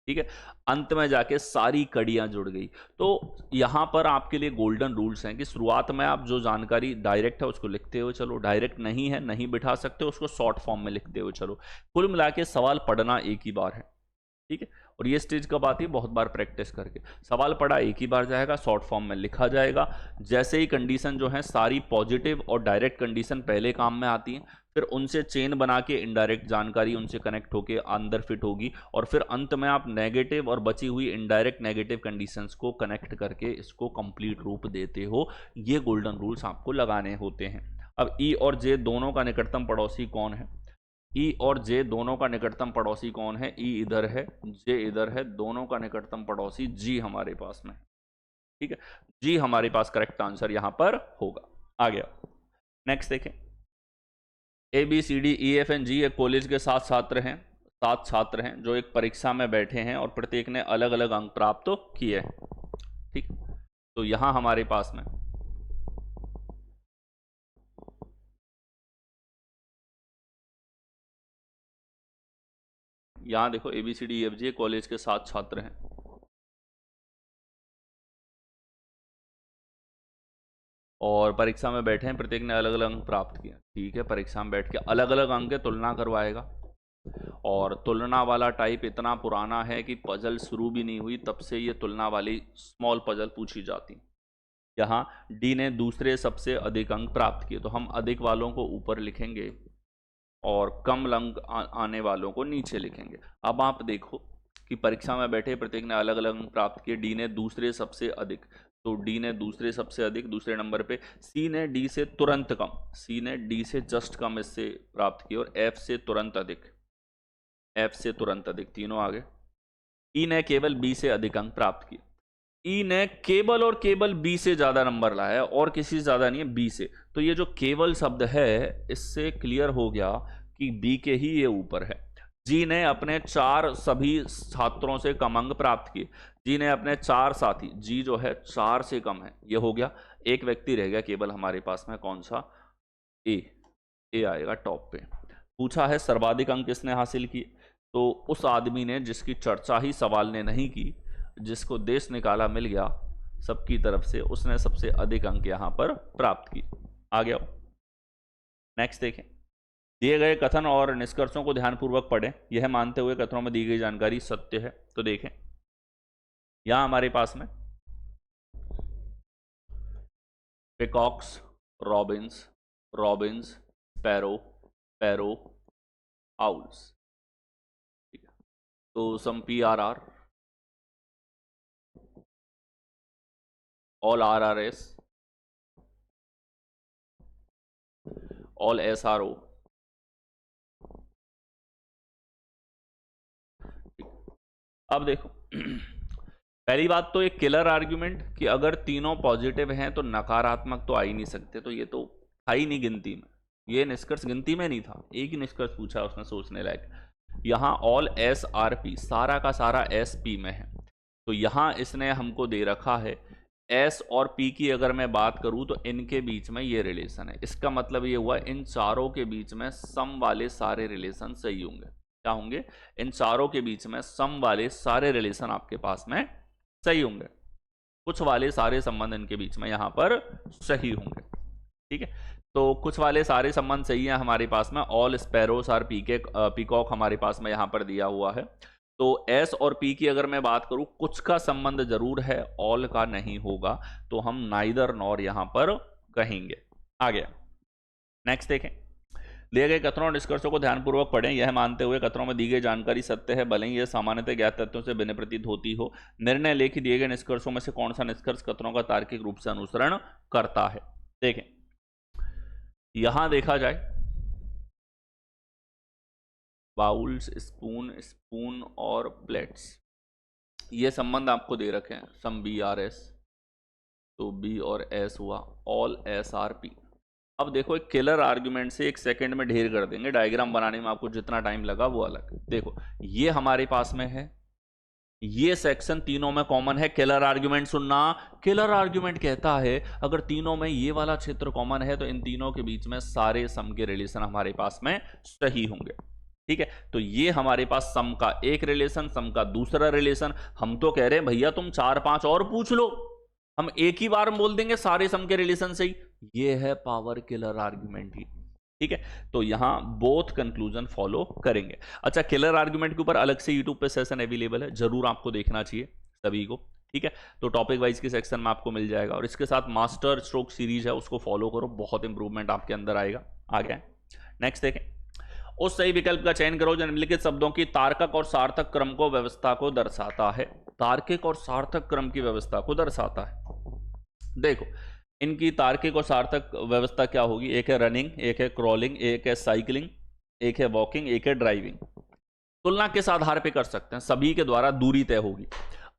ठीक है। अंत में जाके सारी कड़ियां जुड़ गई। तो यहां पर आपके लिए गोल्डन रूल्स हैं कि शुरुआत में आप जो जानकारी डायरेक्ट है उसको लिखते हुए चलो, डायरेक्ट नहीं है, नहीं बिठा सकते, उसको शॉर्ट फॉर्म में लिखते हुए चलो। कुल मिला के सवाल पढ़ना एक ही बार है, ठीक है। और ये स्टेज कब आती है? बहुत बार प्रैक्टिस करके। सवाल पढ़ा एक ही बार जाएगा, शॉर्ट फॉर्म में लिखा जाएगा, जैसे ही कंडीशन जो है सारी पॉजिटिव और डायरेक्ट कंडीशन पहले काम में आती हैं, फिर उनसे चेन बना के इनडायरेक्ट जानकारी उनसे कनेक्ट होके अंदर फिट होगी, और फिर अंत में आप नेगेटिव और बची हुई इनडायरेक्ट नेगेटिव कंडीशंस को कनेक्ट करके इसको कंप्लीट रूप देते हो। ये गोल्डन रूल्स आपको लगाने होते हैं। अब ई और जे दोनों का निकटतम पड़ोसी कौन है? ई और जे दोनों का निकटतम पड़ोसी कौन है? ई इधर है, जे इधर है, दोनों का निकटतम पड़ोसी जी हमारे पास में, ठीक है। जी हमारे पास करेक्ट आंसर यहां पर होगा। आ गया, नेक्स्ट देखें, A B C D E F N G एक कॉलेज के 7 छात्र हैं जो एक परीक्षा में बैठे हैं और प्रत्येक ने अलग अलग अंक प्राप्त तो किए हैं, ठीक। तो यहां हमारे पास में यहां देखो, A B C D E F G college के 7 छात्र हैं, और परीक्षा में बैठे हैं, प्रत्येक ने अलग अलग अंक प्राप्त किए। ठीक है, परीक्षा में बैठ के अलग अलग अंक की तुलना करवाएगा। और तुलना वाला टाइप इतना पुराना है कि पजल शुरू भी नहीं हुई तब से ये तुलना वाली स्मॉल पजल पूछी जाती। यहाँ डी ने दूसरे सबसे अधिक अंक प्राप्त किए, तो हम अधिक वालों को ऊपर लिखेंगे और कम अंक आने वालों को नीचे लिखेंगे। अब आप देखो कि परीक्षा में बैठे प्रत्येक ने अलग अलग अंक प्राप्त किए। डी ने दूसरे सबसे अधिक, तो डी ने दूसरे सबसे अधिक दूसरे नंबर पे। सी ने डी से तुरंत कम, सी ने डी से जस्ट कम इससे प्राप्त किए। और एफ से तुरंत अधिक, एफ से तुरंत अधिक, तीनों आगे। ई ने केवल बी से अधिक अंक प्राप्त किए। ई ने केवल और केवल बी से ज्यादा नंबर लाया है और किसी से ज्यादा नहीं है, बी से। तो ये जो केवल शब्द है इससे क्लियर हो गया कि बी के ही ये ऊपर है। जी ने अपने 4 सभी छात्रों से कम अंक प्राप्त किए। जी ने अपने 4 साथी, जी जो है 4 से कम है, ये हो गया। एक व्यक्ति रह गया केवल हमारे पास में, कौन सा? ए आएगा टॉप पे। पूछा है सर्वाधिक अंक किसने हासिल किए, तो उस आदमी ने जिसकी चर्चा ही सवाल ने नहीं की, जिसको देश निकाला मिल गया सबकी तरफ से, उसने सबसे अधिक अंक यहां पर प्राप्त किए। आ गया। नेक्स्ट देखें, दिए गए कथन और निष्कर्षों को ध्यानपूर्वक पढ़ें, यह मानते हुए कथनों में दी गई जानकारी सत्य है। तो देखें यहां हमारे पास में पिकॉक्स, रॉबिन्स, रॉबिन्स, पैरो, पैरो, आउल्स। ठीक है, तो सम PRR, all RRS, all SRO। अब देखो पहली बात तो एक किलर आर्ग्यूमेंट कि अगर तीनों पॉजिटिव हैं तो नकारात्मक तो आ ही नहीं सकते, तो ये तो था ही नहीं गिनती में, ये निष्कर्ष गिनती में नहीं था। एक ही निष्कर्ष पूछा उसने सोचने लायक। यहाँ ऑल SRP, सारा का सारा SP में है, तो यहाँ इसने हमको दे रखा है S और P की अगर मैं बात करूं तो इनके बीच में ये रिलेशन है। इसका मतलब ये हुआ इन चारों के बीच में सम वाले सारे रिलेशन सही होंगे। क्या होंगे? इन चारों के बीच में सम वाले सारे रिलेशन आपके पास में सही होंगे, कुछ वाले सारे संबंध इनके बीच में यहां पर सही होंगे। ठीक है, तो कुछ वाले सारे संबंध सही हैं हमारे पास में। ऑल स्पैरोस और पीकॉक हमारे पास में यहां पर दिया हुआ है। तो S और P की अगर मैं बात करूं, कुछ का संबंध जरूर है, ऑल का नहीं होगा, तो हम नाइदर नॉर यहां पर कहेंगे। आ गया। नेक्स्ट देखें, दिए गए कथनों और निष्कर्षों को ध्यानपूर्वक पढ़ें, यह मानते हुए कथनों में दी गई जानकारी सत्य है, भले ही यह सामान्यतः ज्ञात तथ्यों से भिन्न प्रतीत होती हो। निर्णय लेखी दिए गए निष्कर्षों में से कौन सा निष्कर्ष कथनों का तार्किक रूप से अनुसरण करता है। देखें यहां देखा जाए, बाउल्स, स्पून, स्पून और प्लेट्स, ये संबंध आपको दे रखे हैं, सम BRS, तो B और S हुआ, ऑल SRP। अब देखो एक किलर आर्ग्यूमेंट से 1 सेकंड में ढेर कर देंगे, डायग्राम बनाने में आपको जितना टाइम लगा वो अलग। देखो ये हमारे पास में है, ये सेक्शन तीनों में कॉमन है। किलर आर्ग्यूमेंट सुनना, किलर आर्ग्यूमेंट कहता है अगर तीनों में ये वाला क्षेत्र कॉमन है तो इन तीनों के बीच में सारे सम के रिलेशन हमारे पास में सही होंगे। ठीक है, तो ये हमारे पास सम का एक रिलेशन, सम का दूसरा रिलेशन। हम तो कह रहे हैं भैया तुम 4-5 और पूछ लो, हम एक ही बार बोल देंगे सारे सम के रिलेशन सही। ये है पावर किलर आर्ग्यूमेंट ही। ठीक है, तो यहां बोथ कंक्लूजन फॉलो करेंगे। अच्छा, किलर आर्ग्यूमेंट के ऊपर अलग से यूट्यूब पे सेशन अवेलेबल है, जरूर आपको देखना चाहिए सभी को। ठीक है, तो टॉपिक वाइज के सेक्शन में आपको मिल जाएगा, और इसके साथ मास्टर स्ट्रोक सीरीज है उसको फॉलो करो, बहुत इंप्रूवमेंट आपके अंदर आएगा। आ गया। नेक्स्ट देखें, उस सही विकल्प का चयन करो जो निम्नलिखित शब्दों की तार्किक और सार्थक क्रम को व्यवस्था को दर्शाता है। तार्किक और सार्थक क्रम की व्यवस्था को दर्शाता है। देखो इनकी तार्किक और सार्थक व्यवस्था क्या होगी, एक है रनिंग, एक है क्रॉलिंग, एक है साइकिलिंग, एक है वॉकिंग, एक है ड्राइविंग। तुलना किस आधार पे कर सकते हैं, सभी के द्वारा दूरी तय होगी।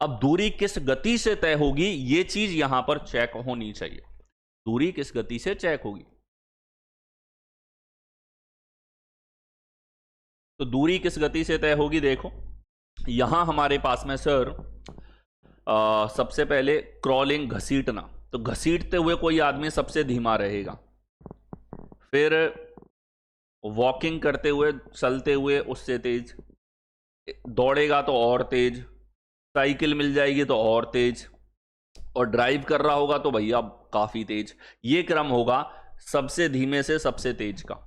अब दूरी किस गति से तय होगी ये चीज यहां पर चेक होनी चाहिए, दूरी किस गति से चेक होगी। तो दूरी किस गति से तय होगी, देखो यहां हमारे पास में सर सबसे पहले क्रॉलिंग, घसीटना, तो घसीटते हुए कोई आदमी सबसे धीमा रहेगा। फिर वॉकिंग करते हुए, चलते हुए उससे तेज, दौड़ेगा तो और तेज, साइकिल मिल जाएगी तो और तेज, और ड्राइव कर रहा होगा तो भैया काफी तेज। ये क्रम होगा सबसे धीमे से सबसे तेज का।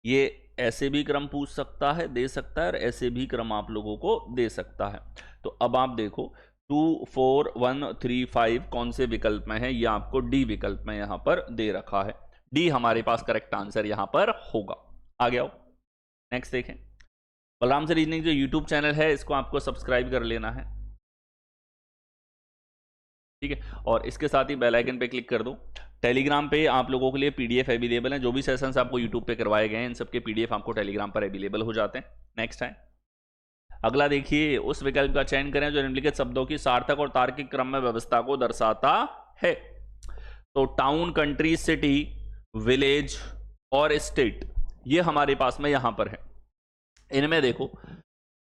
ये ऐसे भी क्रम पूछ सकता है, दे सकता है, और ऐसे भी क्रम आप लोगों को दे सकता है। तो अब आप देखो 2 4 1 3 5 कौन से विकल्प में है, ये आपको डी विकल्प में यहां पर दे रखा है। डी हमारे पास करेक्ट आंसर यहां पर होगा। आ गया हो। नेक्स्ट देखें, बलराम से रीजनिंग जो यूट्यूब चैनल है इसको आपको सब्सक्राइब कर लेना है, ठीक है, और इसके साथ ही बेल आइकन पे क्लिक कर दो। टेलीग्राम पे आप लोगों के लिए पीडीएफ अवेलेबल है, जो भी सेशंस आपको यूट्यूब पे करवाए गए हैं इन सबके पीडीएफ आपको टेलीग्राम पर अवेलेबल हो जाते हैं। नेक्स्ट है अगला, देखिए उस विकल्प का चयन करें जो निम्नलिखित शब्दों की सार्थक और तार्किक क्रम में व्यवस्था को दर्शाता है। तो टाउन, कंट्री, सिटी, विलेज और स्टेट ये हमारे पास में यहां पर है। इनमें देखो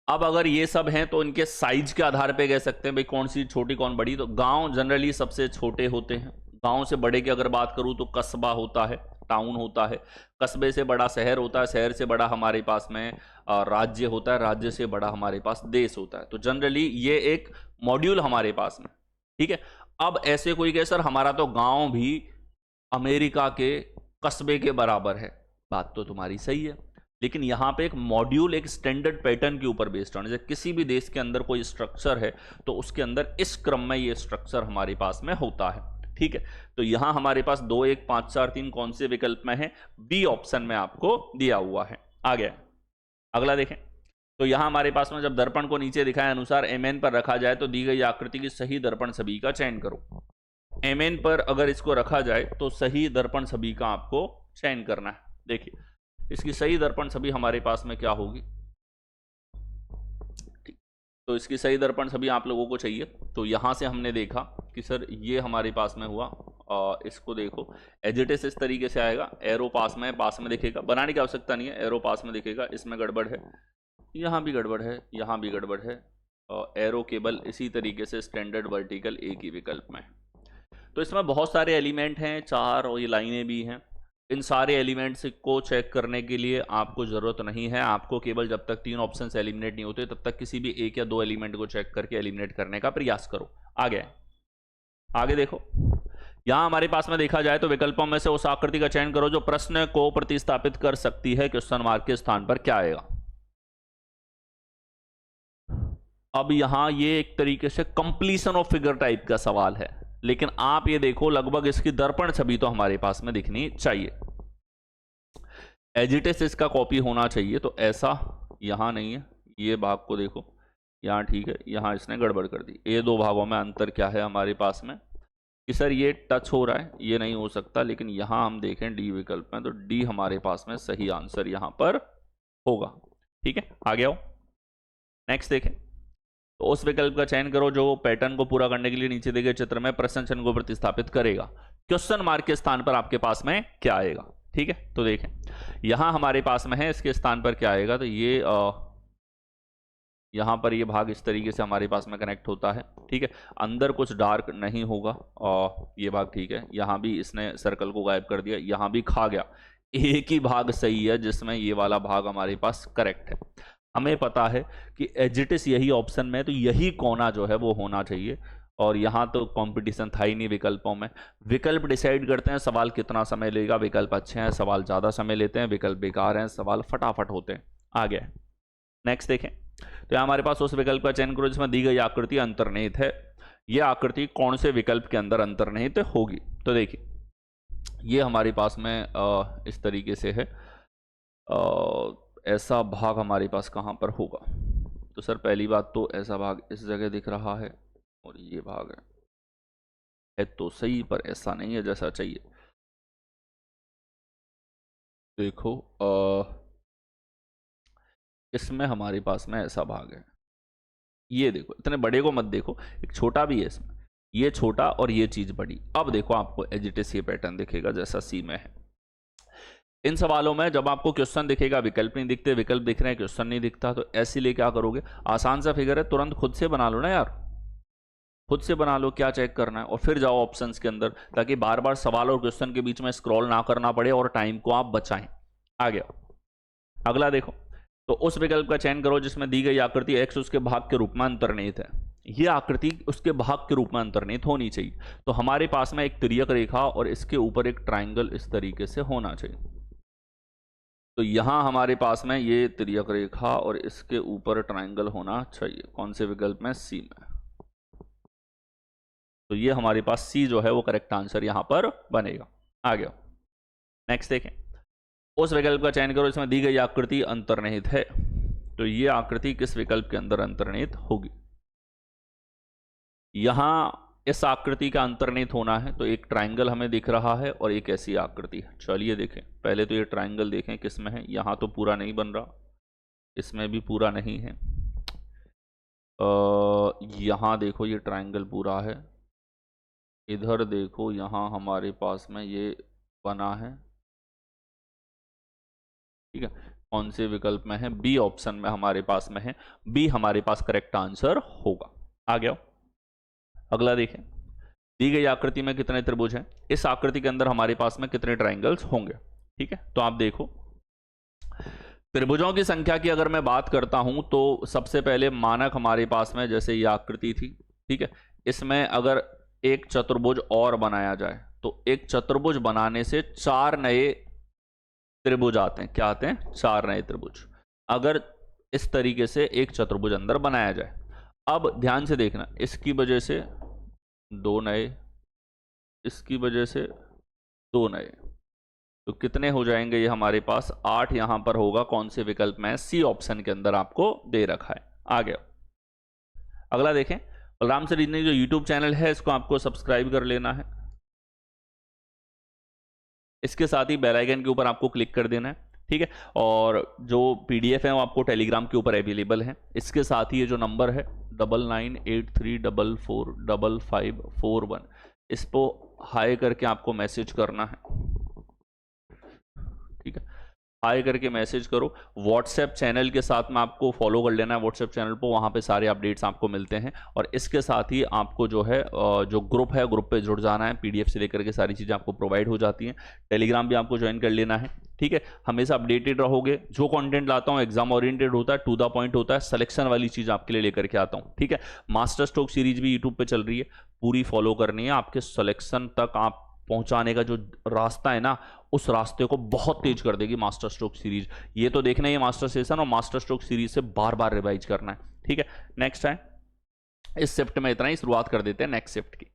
अब अगर ये सब हैं तो इनके साइज के आधार पे कह सकते हैं भाई कौन सी छोटी कौन बड़ी। तो गांव जनरली सबसे छोटे होते हैं। गांव से बड़े की अगर बात करूं तो कस्बा होता है, टाउन होता है। कस्बे से बड़ा शहर होता है, शहर से बड़ा हमारे पास में राज्य होता है, राज्य से बड़ा हमारे पास देश होता है। तो जनरली ये एक मॉड्यूल हमारे पास में, ठीक है। अब ऐसे कोई कहे सर हमारा तो गांव भी अमेरिका के कस्बे के बराबर है, बात तो तुम्हारी सही है, लेकिन यहां पे एक मॉड्यूल एक स्टैंडर्ड पैटर्न के ऊपर बेस्ड है। जैसे किसी भी देश के अंदर कोई स्ट्रक्चर है तो उसके अंदर इस क्रम में ये स्ट्रक्चर हमारे पास में होता है, ठीक है। तो यहां हमारे पास 2 1 5 4 3 कौन से विकल्प में है, बी ऑप्शन में आपको दिया हुआ है। आ गया, अगला देखें। तो यहां हमारे पास में जब दर्पण को नीचे दिखाए अनुसार mn पर रखा जाए तो दी गई आकृति की सही दर्पण छवि का चयन करो। mn पर अगर इसको रखा जाए तो सही दर्पण छवि का आपको चयन करना है। देखिए इसकी सही दर्पण छवि हमारे पास में क्या होगी, तो इसकी सही दर्पण छवि आप लोगों को चाहिए। तो यहां से हमने देखा कि सर ये हमारे पास में हुआ, इसको देखो एजिटेस इस तरीके से आएगा, एरो पास में दिखेगा, बनाने की आवश्यकता नहीं है, एरो पास में दिखेगा, इसमें गड़बड़ है, यहाँ भी गड़बड़ है, यहाँ भी गड़बड़ है, और एरो केबल इसी तरीके से स्टैंडर्ड वर्टिकल एक ही विकल्प में। तो इसमें बहुत सारे एलिमेंट हैं, 4, और ये लाइनें भी हैं। इन सारे एलिमेंट्स को चेक करने के लिए आपको ज़रूरत नहीं है, आपको केवल जब तक 3 ऑप्शंस एलिमिनेट नहीं होते तब तक किसी भी 1 या 2 एलिमेंट को चेक करके एलिमिनेट करने का प्रयास करो। आगे देखो, यहां हमारे पास में देखा जाए तो विकल्पों में से उस आकृति का चयन करो जो प्रश्न को प्रतिस्थापित कर सकती है, क्वेश्चन मार्क के स्थान पर क्या आएगा। अब यहां ये एक तरीके से कंप्लीशन ऑफ फिगर टाइप का सवाल है, लेकिन आप ये देखो लगभग इसकी दर्पण छवि तो हमारे पास में दिखनी चाहिए, एजिटेस इसका कॉपी होना चाहिए। तो ऐसा यहां नहीं है, ये भाग को देखो यहां ठीक है, यहां इसने गड़बड़ कर दी। ये 2 भागों में अंतर क्या है हमारे पास में कि सर ये टच हो रहा है, ये नहीं हो सकता, लेकिन यहां हम देखें डी विकल्प में तो डी हमारे पास में सही आंसर यहां पर होगा, ठीक है। आगे आओ, नेक्स्ट देखें। तो उस विकल्प का चयन करो जो पैटर्न को पूरा करने के लिए नीचे दिए गए चित्र में प्रश्न चिन्ह को प्रतिस्थापित करेगा, क्वेश्चन मार्क के स्थान पर आपके पास में क्या आएगा, ठीक है। तो देखें यहां हमारे पास में है, इसके स्थान पर क्या आएगा, तो ये यहां पर ये भाग इस तरीके से हमारे पास में कनेक्ट होता है, ठीक है। अंदर कुछ डार्क नहीं होगा, और ये भाग ठीक है, यहां भी इसने सर्कल को गायब कर दिया, यहां भी खा गया, एक ही भाग सही है जिसमें ये वाला भाग हमारे पास करेक्ट है। हमें पता है कि एजिटिस यही ऑप्शन में, तो यही कोना जो है वो होना चाहिए, और यहाँ तो कंपटीशन था ही नहीं विकल्पों में। विकल्प डिसाइड करते हैं सवाल कितना समय लेगा, विकल्प अच्छे हैं सवाल ज़्यादा समय लेते हैं, विकल्प बेकार हैं सवाल फटाफट होते हैं। आ गया, नेक्स्ट देखें। तो यहाँ हमारे पास उस विकल्प का चयन करो जिसमें दी गई आकृति अंतर्निहित है। यह आकृति कौन से विकल्प के अंदर अंतर्निहित होगी, तो देखिए ये हमारे पास में इस तरीके से है, ऐसा भाग हमारे पास कहाँ पर होगा, तो सर पहली बात तो ऐसा भाग इस जगह दिख रहा है, और ये भाग है तो सही, पर ऐसा नहीं है जैसा चाहिए। देखो इसमें हमारे पास में ऐसा भाग है, ये देखो, इतने बड़े को मत देखो, एक छोटा भी है इसमें, ये छोटा और ये चीज बड़ी। अब देखो आपको एजिटेस ये पैटर्न दिखेगा जैसा सी में है। इन सवालों में जब आपको क्वेश्चन दिखेगा विकल्प नहीं दिखते, विकल्प दिख रहे हैं क्वेश्चन नहीं दिखता, तो ऐसे लिए क्या करोगे, आसान सा फिगर है, तुरंत खुद से बना लो ना यार, खुद से बना लो, क्या चेक करना है, और फिर जाओ ऑप्शंस के अंदर, ताकि बार बार सवाल और क्वेश्चन के बीच में स्क्रॉल ना करना पड़े और टाइम को आप बचाएं। आ गया, अगला देखो। तो उस विकल्प का चयन करो जिसमें दी गई आकृति एक्स उसके भाग के रूप में अंतर्निहित है। ये आकृति उसके भाग के रूप में अंतर्निहित होनी चाहिए। तो हमारे पास में एक तिर्यक रेखा और इसके ऊपर एक ट्राइंगल इस तरीके से होना चाहिए। तो यहां हमारे पास में ये तिर्यक रेखा और इसके ऊपर ट्राइंगल होना चाहिए। कौन से विकल्प में? सी में। तो ये हमारे पास सी जो है वो करेक्ट आंसर यहां पर बनेगा। आ गया। नेक्स्ट देखें, उस विकल्प का चयन करो इसमें दी गई आकृति अंतर्निहित है। तो ये आकृति किस विकल्प के अंदर अंतर्निहित होगी? यहां इस आकृति का अंतर्निहित होना है, तो एक ट्राइंगल हमें दिख रहा है और एक ऐसी आकृति है। चलिए देखें, पहले तो ये ट्राइंगल देखें किस में है। यहां तो पूरा नहीं बन रहा, इसमें भी पूरा नहीं है। यहां देखो ये ट्राइंगल पूरा है, इधर देखो यहां हमारे पास में ये बना है। ठीक है, कौन से विकल्प में है? बी ऑप्शन में हमारे पास में है। बी हमारे पास करेक्ट आंसर होगा। आ गया। अगला देखें, दी गई आकृति में कितने त्रिभुज हैं? इस आकृति के अंदर हमारे पास में कितने ट्राइंगल्स होंगे? ठीक है, तो आप देखो त्रिभुजों की संख्या की अगर मैं बात करता हूं तो सबसे पहले मानक हमारे पास में जैसे ये आकृति थी, ठीक है, इसमें अगर एक चतुर्भुज और बनाया जाए तो एक चतुर्भुज बनाने से 4 नए त्रिभुज आते हैं। क्या आते हैं? 4 नए त्रिभुज। अगर इस तरीके से एक चतुर्भुज अंदर बनाया जाए, अब ध्यान से देखना, इसकी वजह से 2 नए, इसकी वजह से 2 नए, तो कितने हो जाएंगे ये हमारे पास? 8 यहां पर होगा। कौन से विकल्प में? सी ऑप्शन के अंदर आपको दे रखा है। आ गया। अगला देखें, बलराम सर रीजनिंग जो यूट्यूब चैनल है इसको आपको सब्सक्राइब कर लेना है। इसके साथ ही बेल आइकन के ऊपर आपको क्लिक कर देना है। ठीक है, और जो पीडीएफ है वो आपको टेलीग्राम के ऊपर अवेलेबल है। इसके साथ ही ये जो नंबर है 9983445541, इस पर हाई करके आपको मैसेज करना है। ठीक है, हाई करके मैसेज करो। व्हाट्सएप चैनल के साथ में आपको फॉलो कर लेना है व्हाट्सएप चैनल पर, वहाँ पे सारे अपडेट्स आपको मिलते हैं। और इसके साथ ही आपको जो है जो ग्रुप है, ग्रुप पे जुड़ जाना है। पीडीएफ से लेकर के सारी चीज़ें आपको प्रोवाइड हो जाती हैं। टेलीग्राम भी आपको ज्वाइन कर लेना है। ठीक है, हमेशा अपडेटेड रहोगे। जो कंटेंट लाता हूँ एग्जाम ओरिएंटेड होता है, टू द पॉइंट होता है, सिलेक्शन वाली चीज़ आपके लिए लेकर के आता हूँ। ठीक है, मास्टर स्ट्रोक सीरीज भी यूट्यूब पर चल रही है, पूरी फॉलो करनी है। आपके सिलेक्शन तक आप पहुंचाने का जो रास्ता है ना, उस रास्ते को बहुत तेज कर देगी मास्टर स्ट्रोक सीरीज। ये तो देखना ही है मास्टर सेशन, और मास्टर स्ट्रोक सीरीज से बार बार रिवाइज करना है। ठीक है, नेक्स्ट है, इस शिफ्ट में इतना ही। शुरुआत कर देते हैं नेक्स्ट शिफ्ट की।